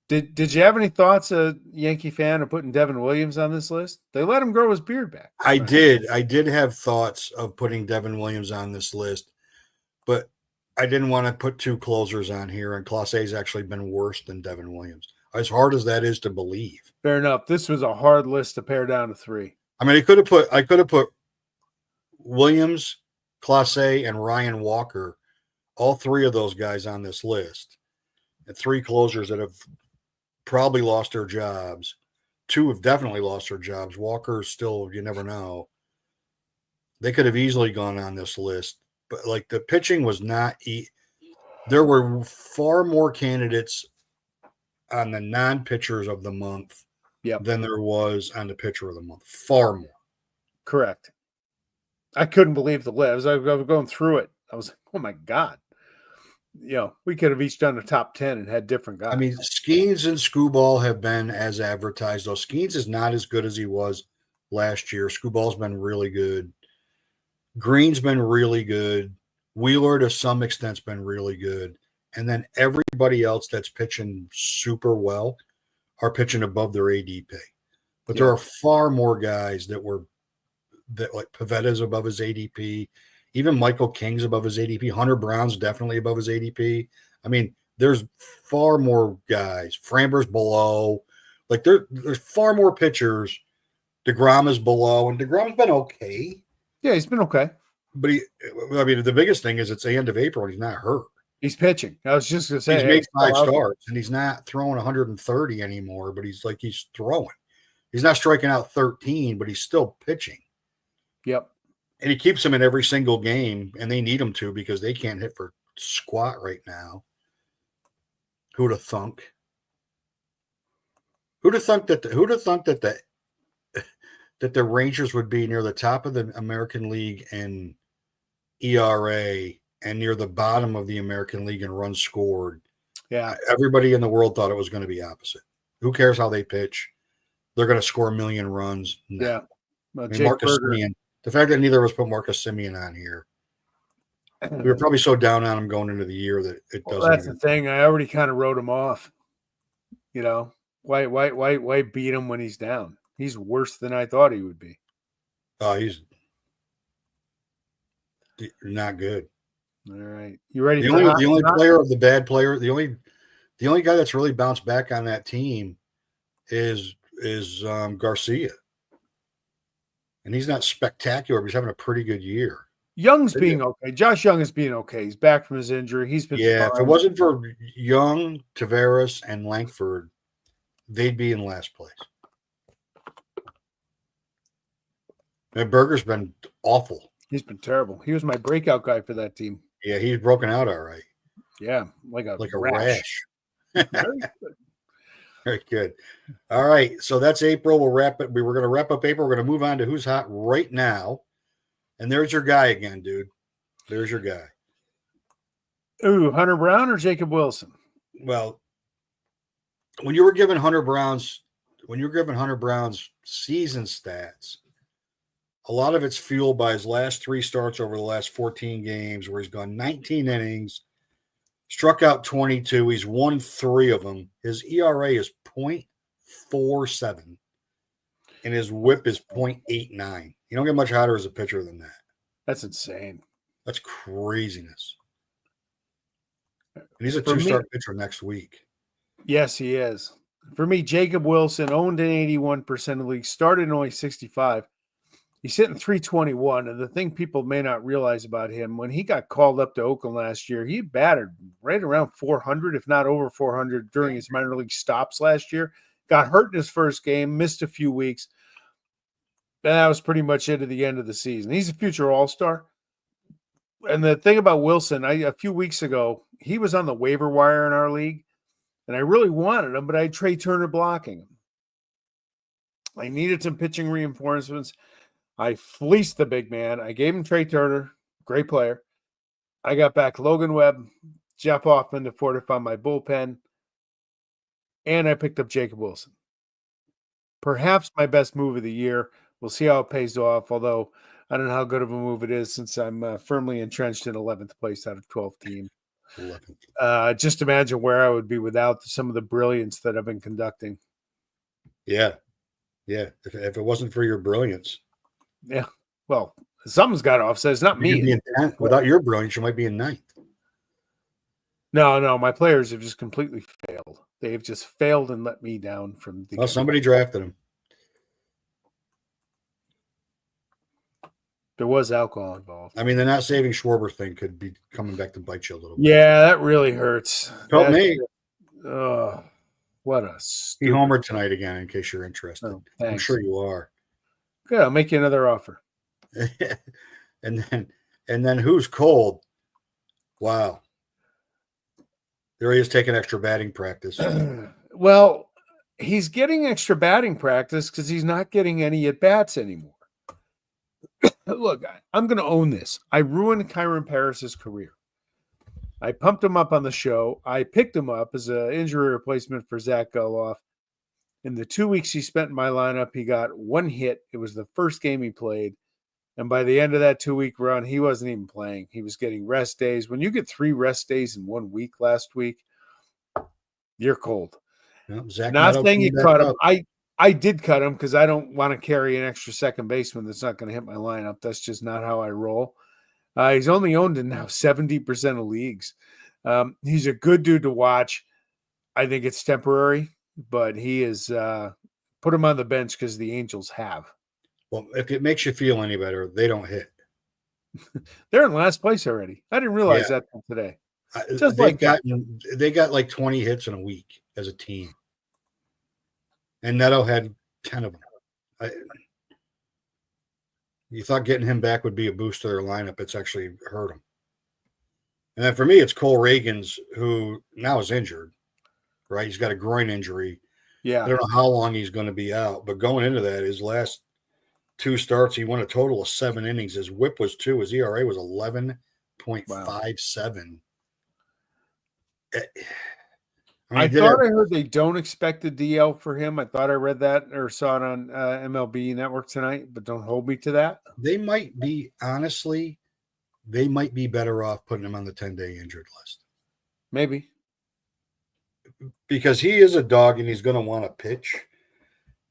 Did you have any thoughts, a Yankee fan, of putting Devin Williams on this list? They let him grow his beard back. I did. I did have thoughts of putting Devin Williams on this list, but I didn't want to put 2 closers on here, and Clase's actually been worse than Devin Williams. As hard as that is to believe. Fair enough. This was a hard list to pare down to 3. I mean, I could have put Williams, Clase, and Ryan Walker, all 3 of those guys on this list, and 3 closers that have probably lost their jobs. 2 have definitely lost their jobs. Walker's still, you never know. They could have easily gone on this list, but like the pitching was not. There were far more candidates on the non-pitchers of the month than there was on the pitcher of the month. Far more. Correct. I couldn't believe the list. I was going through it. I was like, oh my God. We could have each done a top 10 and had different guys. I mean, Skeens and Screwball have been as advertised, though. Skeens is not as good as he was last year. Screwball's been really good. Green's been really good. Wheeler, to some extent, has been really good. And then everybody else that's pitching super well are pitching above their ADP. But there are far more guys that like Pavetta's above his ADP. Even Michael King's above his ADP. Hunter Brown's definitely above his ADP. I mean, there's far more guys. Framber's below. Like there's far more pitchers. DeGrom is below, and DeGrom's been okay. Yeah, he's been okay. But the biggest thing is it's the end of April and he's not hurt. He's pitching. I was just going to say. He's made 5 starts, and he's not throwing 130 anymore, but he's throwing. He's not striking out 13, but he's still pitching. Yep. And he keeps them in every single game, and they need him to because they can't hit for squat right now. Who'd have thunk? Who'd have thunk that the Rangers would be near the top of the American League in ERA and near the bottom of the American League in runs scored? Yeah. Everybody in the world thought it was going to be opposite. Who cares how they pitch? They're going to score 1 million runs. No. Yeah. Marcus Semien. The fact that neither of us put Marcus Semien on here, we were probably so down on him going into the year that it doesn't. That's the thing. I already kind of wrote him off. Why beat him when he's down? He's worse than I thought he would be. Oh, he's not good. All right, you ready? The only player of the bad player, the only guy that's really bounced back on that team is Garcia. And he's not spectacular, but he's having a pretty good year. Young's being okay. Josh Young is being okay. He's back from his injury. He's been fine. If it wasn't for Young, Tavares, and Langford, they'd be in last place. And Berger's been awful. He's been terrible. He was my breakout guy for that team. Yeah, he's broken out all right. Yeah, like a rash. Very good. Very good. All right. So that's April. We'll wrap it. We were going to wrap up April. We're going to move on to who's hot right now. And there's your guy again, dude. There's your guy. Ooh, Hunter Brown or Jacob Wilson? Well, when you were given Hunter Brown's season stats, a lot of it's fueled by his last 3 starts over the last 14 games, where he's gone 19 innings, struck out 22. He's won 3 of them. His ERA is 0.47, and his WHIP is 0.89. You don't get much hotter as a pitcher than that. That's insane. That's craziness. And he's a 2-start pitcher next week. Yes, he is. For me, Jacob Wilson owned in 81% of the league, started in only 65. He's hitting 321. And the thing people may not realize about him, when he got called up to Oakland last year, he batted right around 400, if not over 400, during his minor league stops last year. Got hurt in his first game, missed a few weeks. And that was pretty much it at the end of the season. He's a future all-star. And the thing about Wilson, a few weeks ago, he was on the waiver wire in our league, and I really wanted him, but I had Trey Turner blocking him. I needed some pitching reinforcements. I fleeced the big man. I gave him Trey Turner, great player. I got back Logan Webb, Jeff Hoffman to fortify my bullpen, and I picked up Jacob Wilson. Perhaps my best move of the year. We'll see how it pays off, although I don't know how good of a move it is since I'm firmly entrenched in 11th place out of 12 team. 11th. Just imagine where I would be without some of the brilliance that I've been conducting. Yeah. Yeah. If it wasn't for your brilliance. Yeah. Well, something's got to offset. It's not me. Without your brilliance, you might be in 9th. No. My players have just completely failed. They've just failed and let me down from the. Well, somebody drafted him. There was alcohol involved. I mean, the not saving Schwarber thing could be coming back to bite you a little bit. Yeah, that really hurts. Help me. What a He homered tonight again, in case you're interested. Oh, thanks. I'm sure you are. Good, I'll make you another offer. and then who's cold? Wow. There he is taking extra batting practice. Well, he's getting extra batting practice because he's not getting any at-bats anymore. Look, I'm going to own this. I ruined Kyron Paris's career. I pumped him up on the show. I picked him up as an injury replacement for Zach Geloff. In the 2 weeks he spent in my lineup, he got 1 hit. It was the first game he played. And by the end of that 2-week run, he wasn't even playing. He was getting rest days. When you get 3 rest days in 1 week last week, you're cold. Well, Zach Not Meadow saying you cut him. up. I did cut him because I don't want to carry an extra second baseman that's not going to hit my lineup. That's just not how I roll. He's only owned in now 70% of leagues. He's a good dude to watch. I think it's temporary, but he is put him on the bench because the Angels have. Well, if it makes you feel any better, they don't hit. They're in last place already. I didn't realize that today. They got like 20 hits in a week as a team. And Neto had 10 of them. You thought getting him back would be a boost to their lineup. It's actually hurt them. And then for me, it's Cole Reagans, who now is injured, right? He's got a groin injury. Yeah. I don't know how long he's going to be out. But going into that, his last 2 starts, he won a total of 7 innings. His WHIP was 2. His ERA was 11.57. Wow. I thought I heard they don't expect a DL for him. I thought I read that or saw it on MLB Network tonight, but don't hold me to that. They might be better off putting him on the 10-day injured list. Maybe. Because he is a dog and he's going to want to pitch.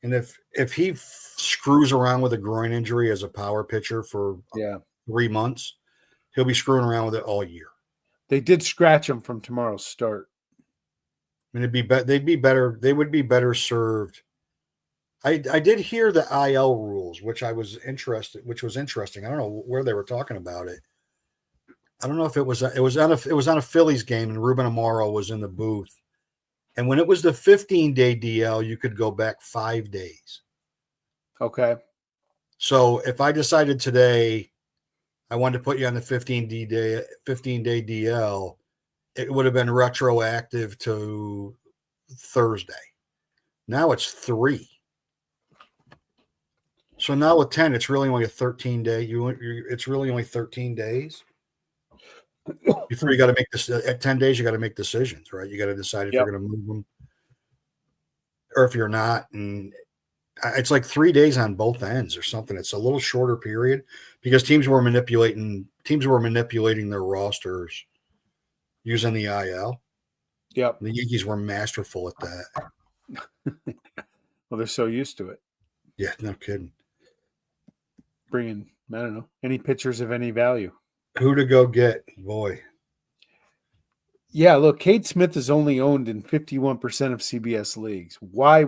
And if he screws around with a groin injury as a power pitcher for 3 months, he'll be screwing around with it all year. They did scratch him from tomorrow's start. I mean, they'd be better. They would be better served. I did hear the IL rules, which was interesting. I don't know where they were talking about it. I don't know if it was on a Phillies game, and Ruben Amaro was in the booth. And when it was the 15-day DL, you could go back 5 days. Okay. So if I decided today I wanted to put you on the 15 day DL, it would have been retroactive to Thursday. Now it's 3. So now with 10, it's really only a 13 day. It's really only 13 days. Before you got to make this at 10 days, you got to make decisions, right? You got to decide if you're going to move them or if you're not. And it's like 3 days on both ends or something. It's a little shorter period because teams were manipulating their rosters using the IL. Yep. The Yankees were masterful at that. Well, they're so used to it. Yeah, no kidding. Bringing, I don't know, any pitchers of any value. Who to go get, boy. Yeah, look, Cade Smith is only owned in 51% of CBS leagues. Why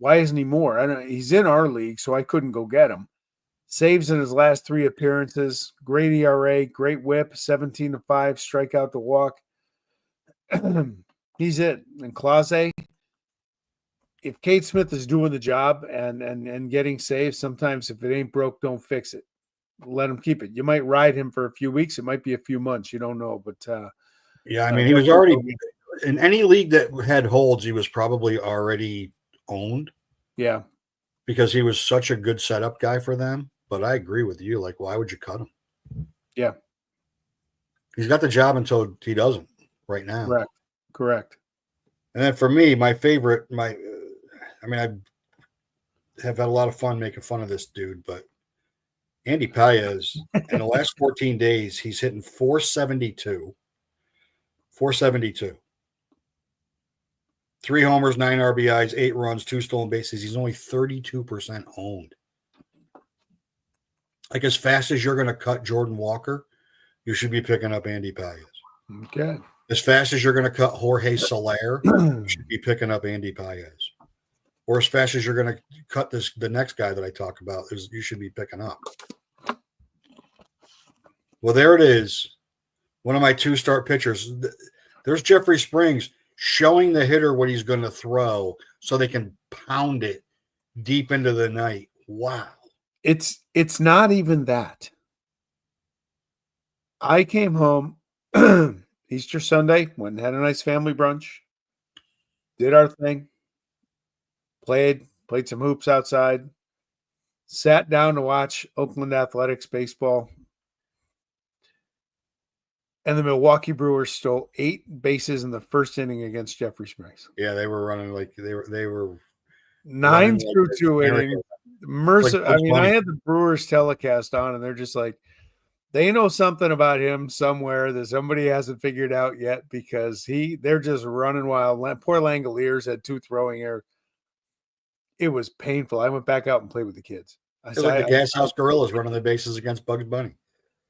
isn't he more? I don't know. He's in our league, so I couldn't go get him. Saves in his last 3 appearances, great ERA, great whip, 17-5, strikeout to walk. He's it. And Clase, if Cade Smith is doing the job and getting saves, sometimes if it ain't broke, don't fix it. Let him keep it. You might ride him for a few weeks. It might be a few months. You don't know. But yeah, I mean, he was already in any league that had holds. He was probably already owned. Yeah, because he was such a good setup guy for them. But I agree with you. Like, why would you cut him? Yeah, he's got the job until he doesn't. Right now, correct. And then for me, my favorite, I have had a lot of fun making fun of this dude, but Andy Paez, in the last 14 days, he's hitting 472. 3 homers, 9 RBIs, 8 runs, 2 stolen bases. He's only 32% owned. Like, as fast as you're going to cut Jordan Walker, you should be picking up Andy Paez. Okay. As fast as you're going to cut Jorge Soler, you should be picking up Andy Paez. Or as fast as you're going to cut the next guy that I talk about, you should be picking up. Well, there it is. One of my 2-start pitchers. There's Jeffrey Springs showing the hitter what he's going to throw so they can pound it deep into the night. Wow. It's not even that. I came home Easter Sunday, went and had a nice family brunch, did our thing, played some hoops outside, sat down to watch Oakland Athletics baseball. And the Milwaukee Brewers stole 8 bases in the first inning against Jeffrey Springs. Yeah, they were running like they were 9 through 2 innings. Mercer. Like, I had the Brewers telecast on, and they're just like, they know something about him somewhere that somebody hasn't figured out yet because they're just running wild. Poor Langoliers had 2 throwing errors. It was painful. I went back out and played with the kids. It was like the Gas House Gorillas running the bases against Bugs Bunny.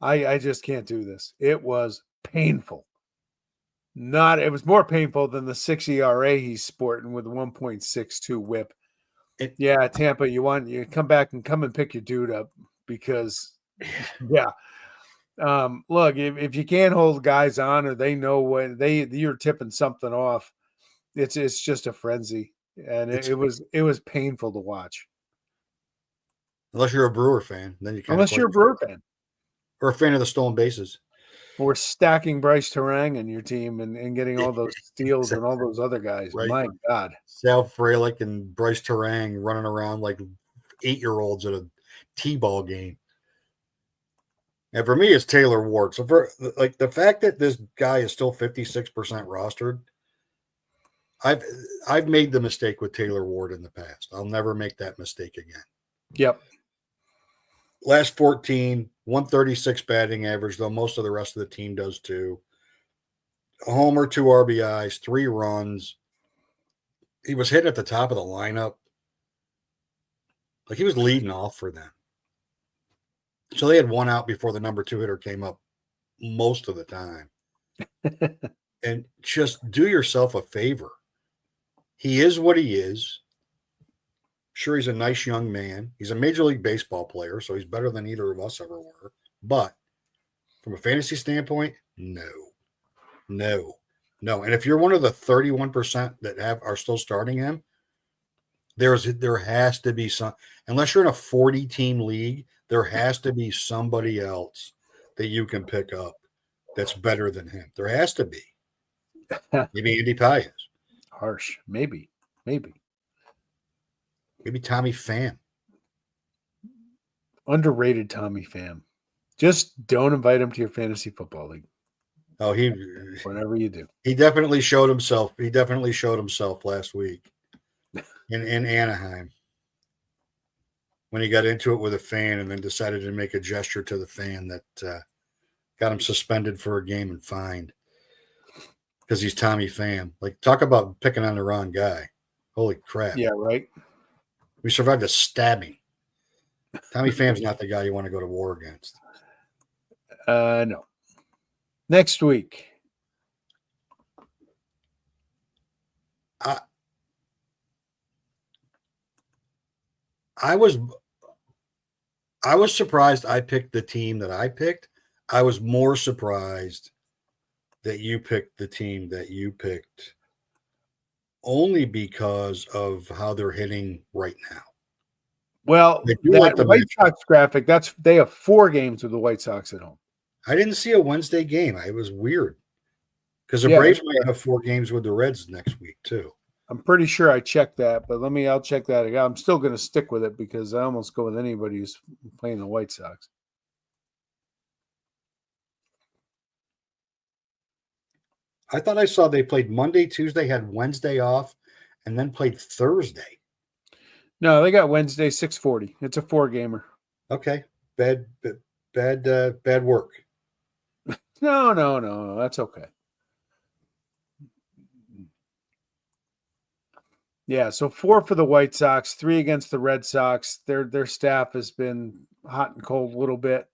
I just can't do this. It was painful. It was more painful than the 6 ERA he's sporting with 1.62 whip. Tampa, you come back and come and pick your dude up because look, if you can't hold guys on or they know when you're tipping something off, it's just a frenzy. And it was painful to watch. Unless you're a Brewer fan, then you unless you're a Brewer fan. Or a fan of the stolen bases. Or stacking Bryce Terang in your team and getting all those steals and all those other guys. Right. My God. Sal Frelick and Bryce Terang running around like 8-year-olds at a T-ball game. And for me, it's Taylor Ward. So the fact that this guy is still 56% rostered, I've made the mistake with Taylor Ward in the past. I'll never make that mistake again. Yep. Last 14, 136 batting average, though most of the rest of the team does too. A homer, 2 RBIs, 3 runs. He was hitting at the top of the lineup. Like, he was leading off for them. So they had 1 out before the number 2 hitter came up most of the time. And just do yourself a favor. He is what he is. Sure, he's a nice young man. He's a Major League Baseball player, so he's better than either of us ever were. But from a fantasy standpoint, no. And if you're one of the 31% that are still starting him, there has to be some. Unless you're in a 40-team league, there has to be somebody else that you can pick up that's better than him? There has to be. Maybe Andy Pye is. Harsh. Maybe. Maybe Tommy Pham. Underrated Tommy Pham. Just don't invite him to your fantasy football league. Oh, whatever you do. He definitely showed himself. He definitely showed himself last week in Anaheim when he got into it with a fan and then decided to make a gesture to the fan that got him suspended for a game and fined because he's Tommy Pham. Like, talk about picking on the wrong guy. Holy crap. Yeah, right. We survived a stabbing. Tommy Pham's not the guy you want to go to war against. No. Next week. I was surprised I picked the team that I picked. I was more surprised that you picked the team that you picked only because of how they're hitting right now. Well, that White Sox graphic, they have 4 games with the White Sox at home. I didn't see a Wednesday game. It was weird because the Braves might have 4 games with the Reds next week too. I'm pretty sure I checked that, but I'll check that again. I'm still going to stick with it because I almost go with anybody who's playing the White Sox. I thought I saw they played Monday, Tuesday, had Wednesday off, and then played Thursday. No, they got Wednesday, 6:40. It's a 4-gamer. Okay. Bad work. No. That's okay. Yeah, so 4 for the White Sox, 3 against the Red Sox. Their staff has been hot and cold a little bit.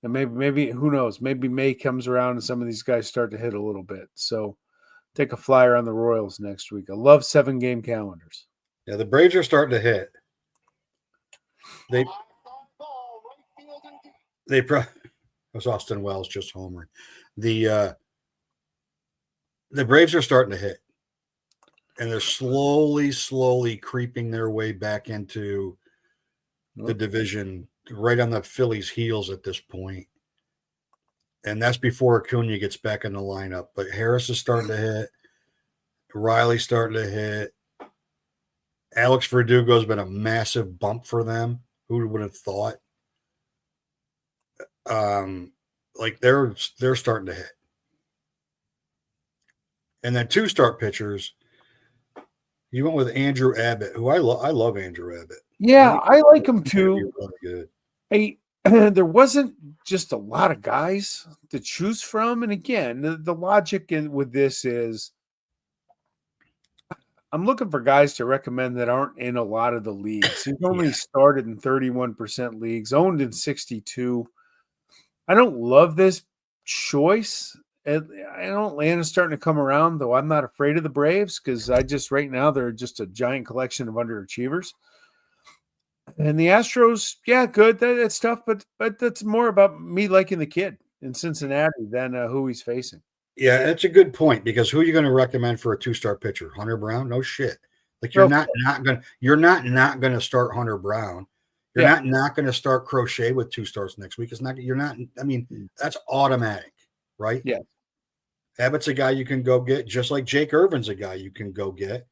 And maybe who knows? Maybe May comes around and some of these guys start to hit a little bit. So take a flyer on the Royals next week. I love 7-game calendars. Yeah, the Braves are starting to hit. It was Austin Wells just homering. The Braves are starting to hit. And they're slowly creeping their way back into the division, right on the Phillies' heels at this point. And that's before Acuna gets back in the lineup. But Harris is starting to hit. Riley's starting to hit. Alex Verdugo's been a massive bump for them. Who would have thought? Like they're starting to hit. And then 2 start pitchers. You went with Andrew Abbott, who I love Andrew Abbott. Yeah, I like him too. Really good. There wasn't just a lot of guys to choose from. And again, the logic with this is I'm looking for guys to recommend that aren't in a lot of the leagues. He's only started in 31% leagues, owned in 62. I don't love this choice. I know Atlanta's starting to come around, though I'm not afraid of the Braves because right now they're just a giant collection of underachievers. And the Astros, yeah, good. That's tough, but that's more about me liking the kid in Cincinnati than who he's facing. Yeah, that's a good point because who are you going to recommend for a 2-star pitcher? Hunter Brown? No shit. Like you're not going to start Hunter Brown. You're not going to start Crochet with 2 stars next week. That's automatic, right? Yeah. Abbott's a guy you can go get, just like Jake Irvin's a guy you can go get.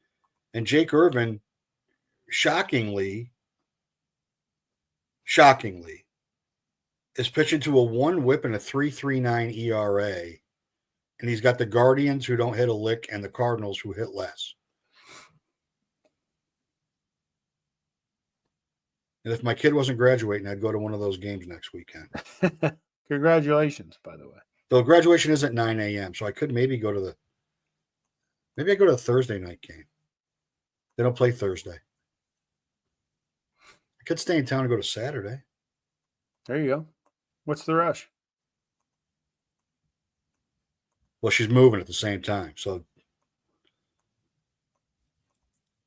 And Jake Irvin, shockingly, is pitching to a 1 whip and a 3.39 ERA. And he's got the Guardians who don't hit a lick and the Cardinals who hit less. And if my kid wasn't graduating, I'd go to one of those games next weekend. Congratulations, by the way. So graduation is at 9 a.m. So I could maybe go to a Thursday night game. They don't play Thursday. I could stay in town and go to Saturday. There you go. What's the rush? Well, she's moving at the same time. So a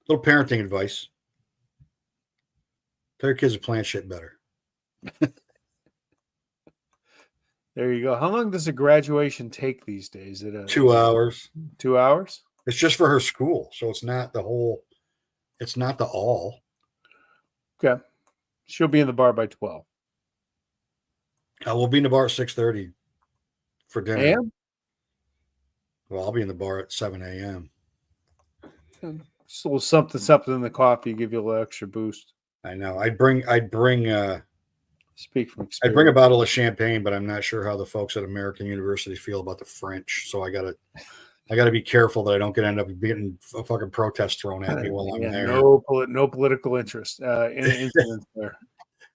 little parenting advice. Tell your kids to plan shit better. There you go. How long does a graduation take these days? 2 hours. 2 hours? It's just for her school. So it's not the all. Okay. She'll be in the bar by 12. We'll be in the bar at 6:30 for dinner. AM? Well, I'll be in the bar at 7 a.m. Just a little something in the coffee, give you a little extra boost. I know. I'd bring Speak from experience. I'd bring a bottle of champagne, but I'm not sure how the folks at American University feel about the French. So I gotta be careful that I don't end up getting a fucking protest thrown at me while I'm there. No political interest influence there.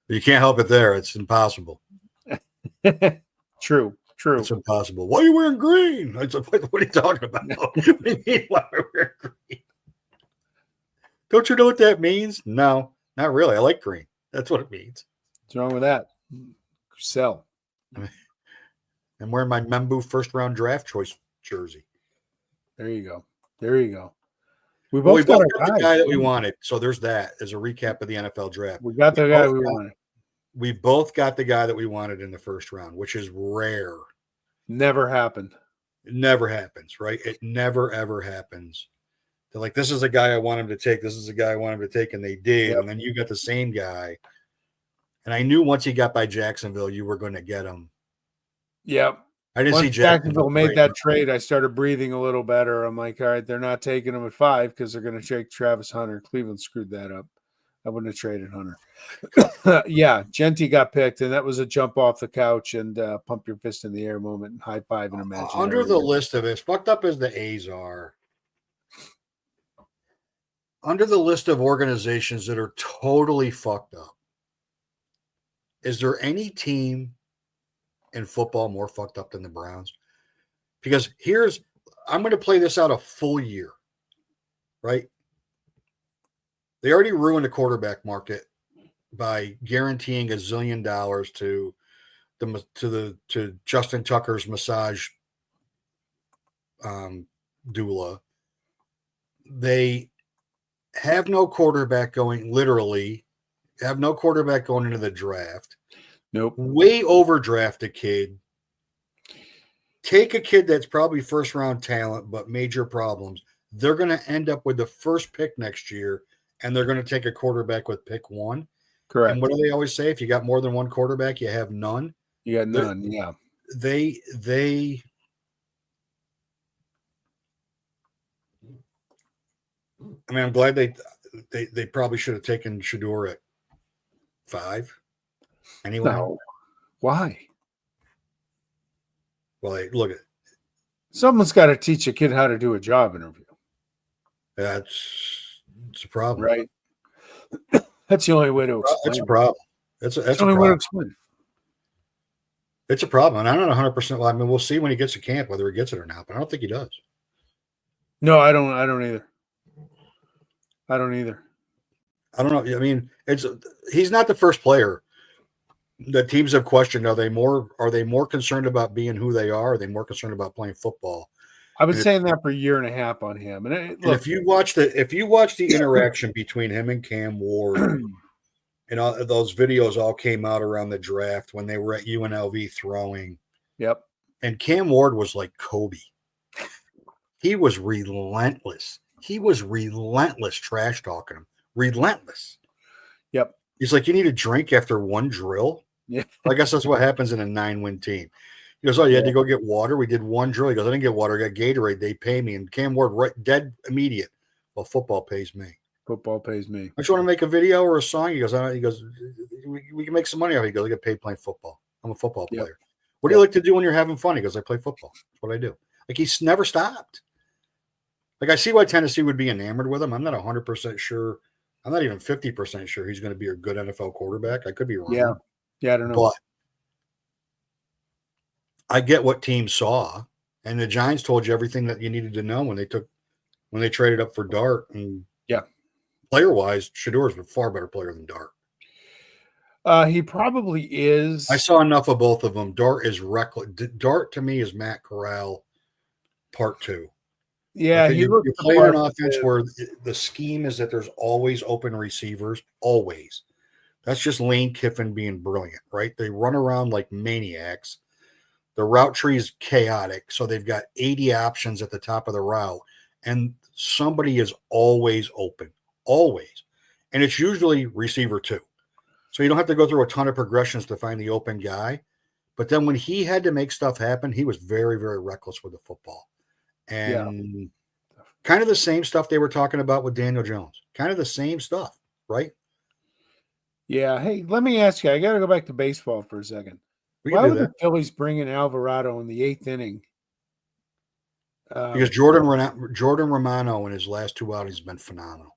You can't help it there. It's impossible. True. It's impossible. Why are you wearing green? What are you talking about? What do you mean, why am I wearing green? Don't you know what that means? No, not really. I like green. That's what it means. What's wrong with that? Sell. I'm wearing my Membu first round draft choice jersey. There you go. We both got the guy that we wanted. So there's that as a recap of the NFL draft. We got the guy we wanted. We both got the guy that we wanted in the first round, which is rare. Never happened. It never happens, right? It never, ever happens. They're like, this is a guy I want him to take. This is a guy I want him to take. And they did. Yep. And then you got the same guy. And I knew once he got by Jacksonville, you were going to get him. Yep. I didn't see Jacksonville made that trade. I started breathing a little better. I'm like, all right, they're not taking him at 5 because they're going to take Travis Hunter. Cleveland screwed that up. I wouldn't have traded Hunter. Yeah, Genti got picked, and that was a jump off the couch and pump your fist in the air moment and high five and imagine. Under the list of as fucked up as the A's are, under the list of organizations that are totally fucked up, is there any team in football more fucked up than the Browns? Because I'm going to play this out a full year, right? They already ruined the quarterback market by guaranteeing $1 zillion to Justin Tucker's massage doula. They have no quarterback literally have no quarterback going into the draft. Nope. Way overdraft a kid. Take a kid that's probably first round talent, but major problems. They're going to end up with the first pick next year, and they're going to take a quarterback with pick 1. Correct. And what do they always say? If you got more than one quarterback, you have none. You got none. Yeah. They I mean, I'm glad they probably should have taken Shador at 5. Anyway. No. Why? Well, look at someone's got to teach a kid how to do a job interview. It's a problem, right? That's the only way to explain. That's a problem. That's the only way to explain. It's a problem, and I'm not 100%. Well, I mean, we'll see when he gets to camp whether he gets it or not, but I don't think he does. No, I don't either. I don't know. I mean, he's not the first player that teams have questioned. Are they more concerned about being who they are? Or are they more concerned about playing football? I've been saying that for a year and a half on him. And if you watch the interaction between him and Cam Ward, and all those videos all came out around the draft when they were at UNLV throwing. Yep. And Cam Ward was like Kobe. He was relentless. Trash talking him. Relentless. Yep. He's like, you need a drink after one drill? Yeah. I guess that's what happens in a 9-win team. He goes, oh, you had to go get water? We did one drill. He goes, I didn't get water. I got Gatorade. They pay me. And Cam Ward, dead immediate. Well, football pays me. Football pays me. Don't you want to make a video or a song? He goes, we can make some money off it. He goes, I get paid playing football. I'm a football player. What do you like to do when you're having fun? He goes, I play football. That's what I do. Like, he's never stopped. Like, I see why Tennessee would be enamored with him. I'm not 100% sure. I'm not even 50% sure he's going to be a good NFL quarterback. I could be wrong. Yeah, I don't know. But I get what teams saw, and the Giants told you everything that you needed to know when they traded up for Dart. And player-wise, Shador is a far better player than Dart. He probably is. I saw enough of both of them. Dart is reckless. Dart to me is Matt Corral part 2. Yeah, like you're playing an offense where the scheme is that there's always open receivers, always. That's just Lane Kiffin being brilliant, right? They run around like maniacs. The route tree is chaotic, so they've got 80 options at the top of the route, and somebody is always open, always. And it's usually receiver 2. So you don't have to go through a ton of progressions to find the open guy. But then when he had to make stuff happen, he was very, very reckless with the football. And kind of the same stuff they were talking about with Daniel Jones. Kind of the same stuff, right? Yeah. Hey, let me ask you. I got to go back to baseball for a second. We Why can do would that. the Phillies bring in Alvarado in the 8th inning? Because Jordan Romano in his last 2 outings has been phenomenal.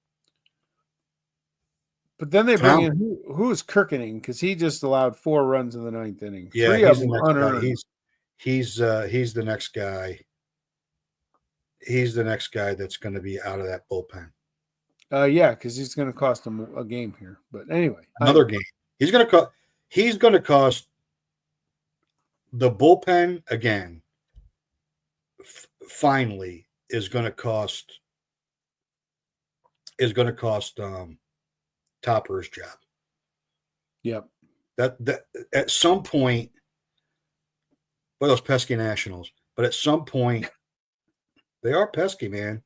But then they bring in who is Kirkening, because he just allowed 4 runs in the 9th inning. Yeah, 3 he's of the them next unearned. guy. He's the next guy. He's the next guy that's going to be out of that bullpen. Yeah, because he's going to cost them a game here. But anyway, Another game. He's going to cost the bullpen again. Finally, is going to cost Topper's job. Yep. That at some point, by those pesky Nationals, but at some point, they are pesky, man.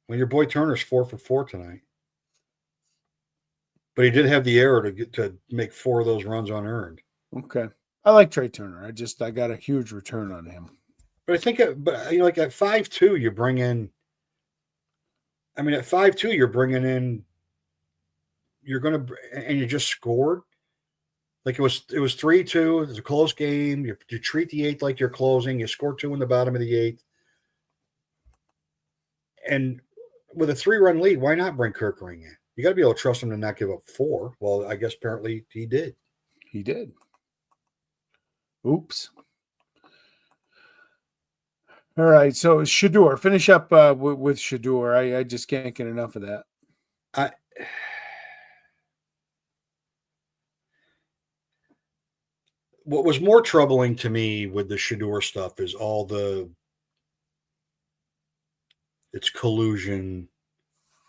When your boy Turner's 4 for 4 tonight, but he did have the error to make 4 of those runs unearned. Okay, I like Trey Turner. I got a huge return on him. But I think, like at 5-2, you bring in. I mean, at 5-2, you're bringing in. You're going to, and you just scored. Like it was 3-2. It was a close game. You treat the 8th like you're closing. You score 2 in the bottom of the 8th, and with a 3-run lead, why not bring Kirkering in? You got to be able to trust him to not give up 4. Well, I guess apparently he did. He did. Oops. All right, so Shador. Finish up with Shador. I just can't get enough of that. What was more troubling to me with the Shador stuff is it's collusion.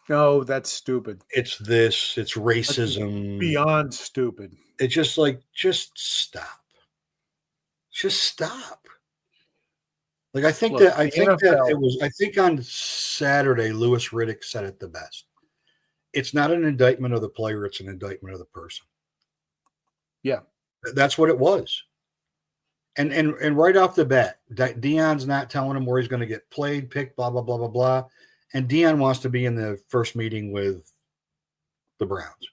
No, that's stupid. It's racism. Beyond stupid. It's just like, just stop. Just stop. Like I think on Saturday, Louis Riddick said it the best. It's not an indictment of the player, it's an indictment of the person. Yeah. That's what it was. And right off the bat, Deion's not telling him where he's going to get played, picked, blah, blah, blah, blah, blah. And Deion wants to be in the first meeting with the Browns.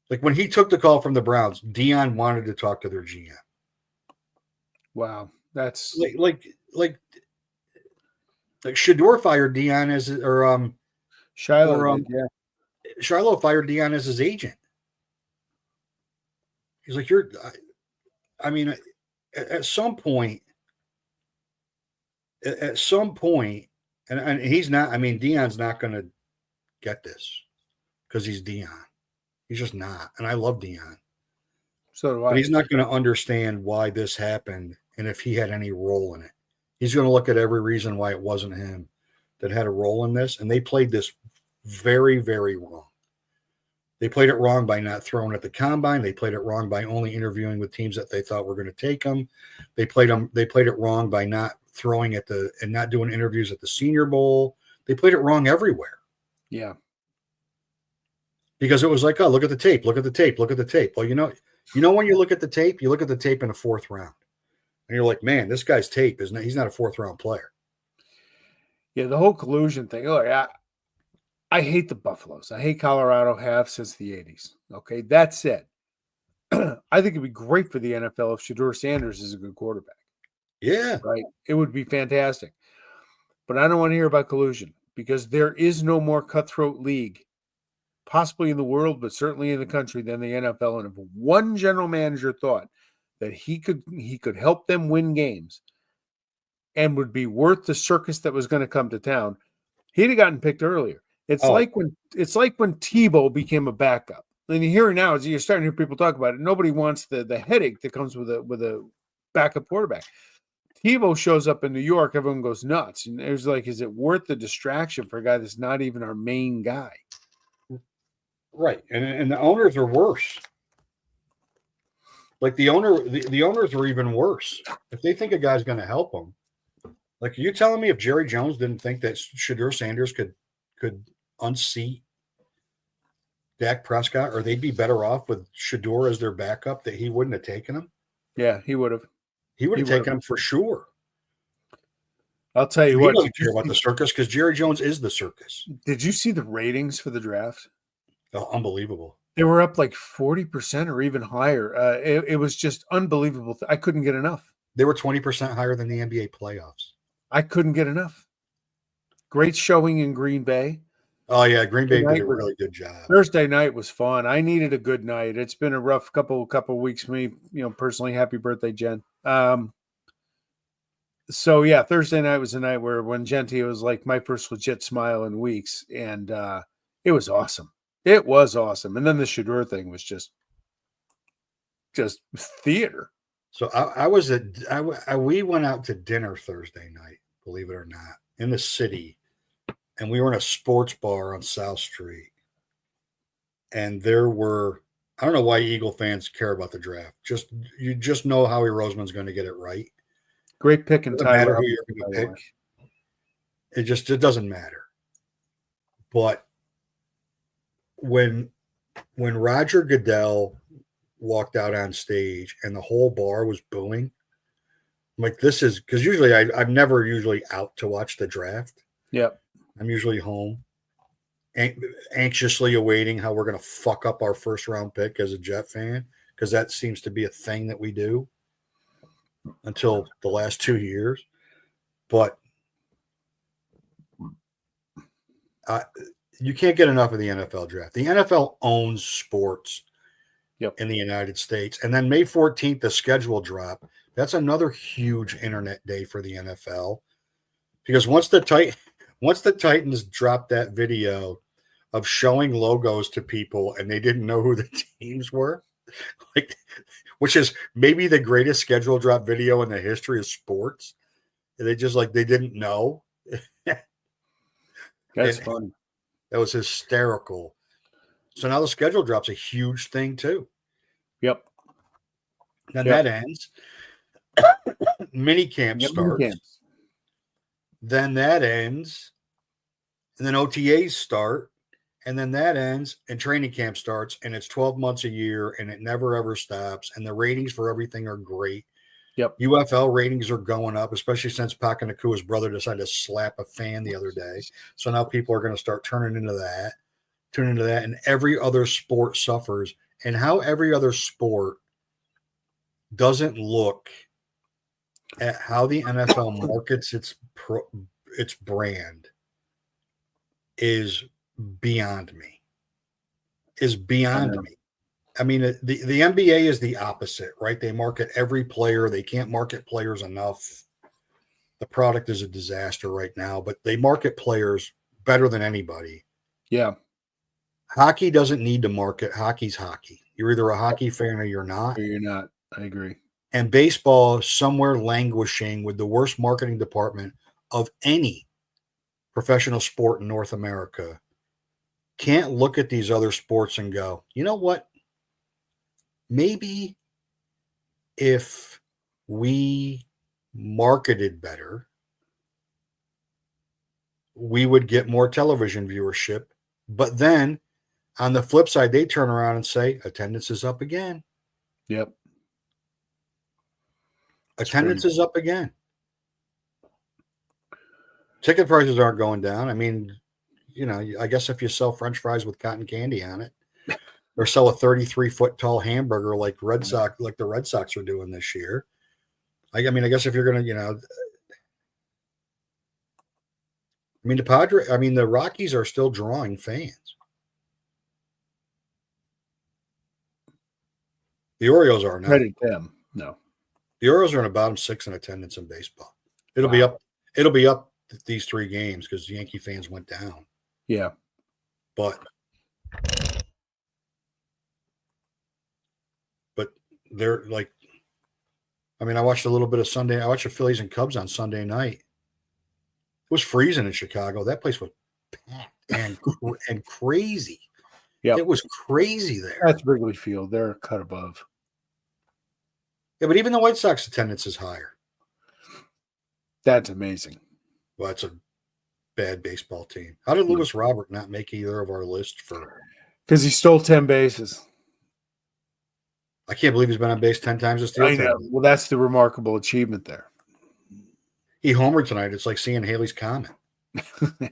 Like when he took the call from the Browns, Deion wanted to talk to their GM. Wow. That's like Shador fired Deion Shiloh fired Deion as his agent. He's like, at some point, and he's not, Deion's not going to get this because he's Deion. He's just not. And I love Deion. So do I. But he's not going to understand why this happened and if he had any role in it. He's going to look at every reason why it wasn't him that had a role in this. And they played this very, very wrong. They played it wrong by not throwing at the combine. They played it wrong by only interviewing with teams that they thought were going to take them. They played it wrong by not throwing and not doing interviews at the Senior Bowl. They played it wrong everywhere. Yeah. Because it was like, oh, look at the tape, look at the tape, look at the tape. Well, when you look at the tape in the 4th round. And you're like, man, this guy's tape he's not a 4th round player. Yeah, the whole collusion thing. Look, I hate the Buffaloes. I hate Colorado, have since the 80s. Okay, that said, I think it'd be great for the NFL if Shador Sanders is a good quarterback. Yeah. Right? It would be fantastic. But I don't want to hear about collusion because there is no more cutthroat league, possibly in the world, but certainly in the country, than the NFL. And if one general manager thought that he could help them win games and would be worth the circus that was going to come to town, he'd have gotten picked earlier. It's like when Tebow became a backup. And you're hearing now, you're starting to hear people talk about it. Nobody wants the headache that comes with a backup quarterback. Tebow shows up in New York, everyone goes nuts. And it was like, is it worth the distraction for a guy that's not even our main guy? Right. And the owners are worse. Like the owners are even worse. If they think a guy's going to help them. Like, are you telling me if Jerry Jones didn't think that Shador Sanders could unseat Dak Prescott, or they'd be better off with Shador as their backup, that he wouldn't have taken him. Yeah, he would have. He would have taken him for sure. I'll tell you He what. doesn't care about the circus because Jerry Jones is the circus. Did you see the ratings for the draft? Oh, unbelievable. They were up like 40% or even higher. It was just unbelievable. I couldn't get enough. They were 20% higher than the NBA playoffs. I couldn't get enough. Great showing in Green Bay. Oh, yeah. Green Bay did a really good job. Thursday night was fun. I needed a good night. It's been a rough couple weeks for me, personally. Happy birthday, Jen. So, yeah, Thursday night was a night when Gentile was like my first legit smile in weeks. And it was awesome. It was awesome. And then the Shador thing was just theater. So we went out to dinner Thursday night, believe it or not, in the city. And we were in a sports bar on South Street. And there were, I don't know why Eagle fans care about the draft. You just know Howie Roseman's going to get it right. Great pick and Tyler. Matter who you're going to pick. It doesn't matter. But when Roger Goodell walked out on stage and the whole bar was booing, I'm like, this is because usually I'm never usually out to watch the draft. Yep. I'm usually home, anxiously awaiting how we're going to fuck up our first round pick as a Jet fan, because that seems to be a thing that we do until the last 2 years. But you can't get enough of the NFL draft. The NFL owns sports in the United States. And then May 14th, the schedule drop. That's another huge internet day for the NFL. Because once the Titans dropped that video of showing logos to people and they didn't know who the teams were, like, which is maybe the greatest schedule drop video in the history of sports. They didn't know. That's funny. That was hysterical. So now the schedule drop's a huge thing too. Yep. Then that ends. Mini camp starts. Then that ends. And then OTAs start. And then that ends and training camp starts. And it's 12 months a year and it never ever stops. And the ratings for everything are great. Yep. UFL ratings are going up, especially since Pac Nakua's brother decided to slap a fan the other day. So now people are going to start tuning into that. And every other sport suffers. And how every other sport doesn't look at how the NFL markets its brand is beyond me. I mean, the NBA is the opposite, right? They market every player. They can't market players enough. The product is a disaster right now, but they market players better than anybody. Yeah. Hockey doesn't need to market. Hockey's hockey. You're either a hockey fan or you're not. Or you're not. I agree. And baseball is somewhere languishing with the worst marketing department of any professional sport in North America. Can't look at these other sports and go, you know what? Maybe if we marketed better, we would get more television viewership. But then on the flip side, they turn around and say, attendance is up again. Yep. Attendance is up again. Ticket prices aren't going down. I mean, I guess if you sell French fries with cotton candy on it, or sell a 33-foot tall hamburger like the Red Sox are doing this year. I guess if you're going to, the Rockies are still drawing fans. The Orioles are not. Credit them. No. The Orioles are in the bottom 6 in attendance in baseball. It'll be up. It'll be up these 3 games because Yankee fans went down. Yeah. But they're like, I watched a little bit of Sunday. I watched the Phillies and Cubs on Sunday night. It was freezing in Chicago. That place was packed and crazy. Yeah, it was crazy there. That's Wrigley Field. They're a cut above. Yeah, but even the White Sox attendance is higher. That's amazing. Well, that's a bad baseball team. How did Lewis Robert not make either of our lists for? Because he stole 10 bases. I can't believe he's been on base 10 times this I year. know. Well, that's the remarkable achievement there. He homered tonight. It's like seeing Haley's Comet. All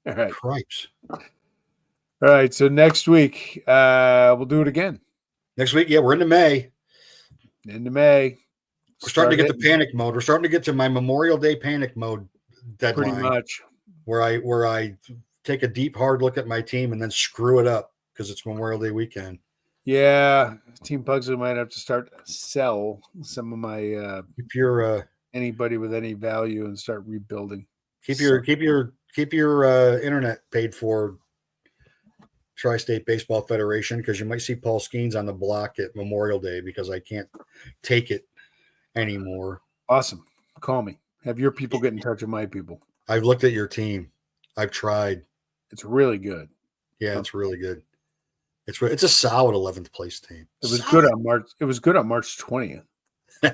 right. Cripes. All right. So next week, we'll do it again. Next week, yeah, we're into May. Into May. We're starting to get to panic mode. We're starting to get to my Memorial Day panic mode deadline. Pretty much. Where I take a deep, hard look at my team and then screw it up because it's Memorial Day weekend. Yeah. Team Pugsley might have to start to sell some of my Keep your anybody with any value and start rebuilding. keep your internet paid for, Tri-State Baseball Federation, because you might see Paul Skeens on the block at Memorial Day because I can't take it anymore. Awesome. Call me. Have your people get in touch with my people. I've looked at your team. I've tried. It's really good. Yeah, it's really good. It's a solid 11th place team. It was good on March. It was good on March 20th. All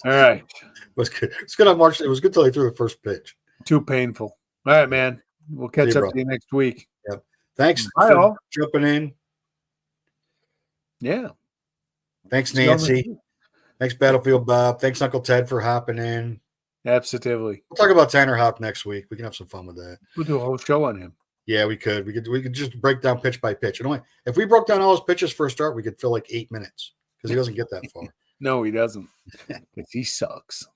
right. It was good. It's good on March. It was good till they threw the first pitch. Too painful. All right, man. We'll catch up to you next week. Yep. Thanks Bye, for all. jumping in. Yeah. Thanks, Nancy. Thanks, Battlefield Bob. Thanks, Uncle Ted, for hopping in. Absolutely. We'll talk about Tanner Hop next week. We can have some fun with that. We'll do a whole show on him. Yeah, we could. We could just break down pitch by pitch. And if we broke down all his pitches for a start, we could fill like 8 minutes because he doesn't get that far. No, he doesn't. Because he sucks.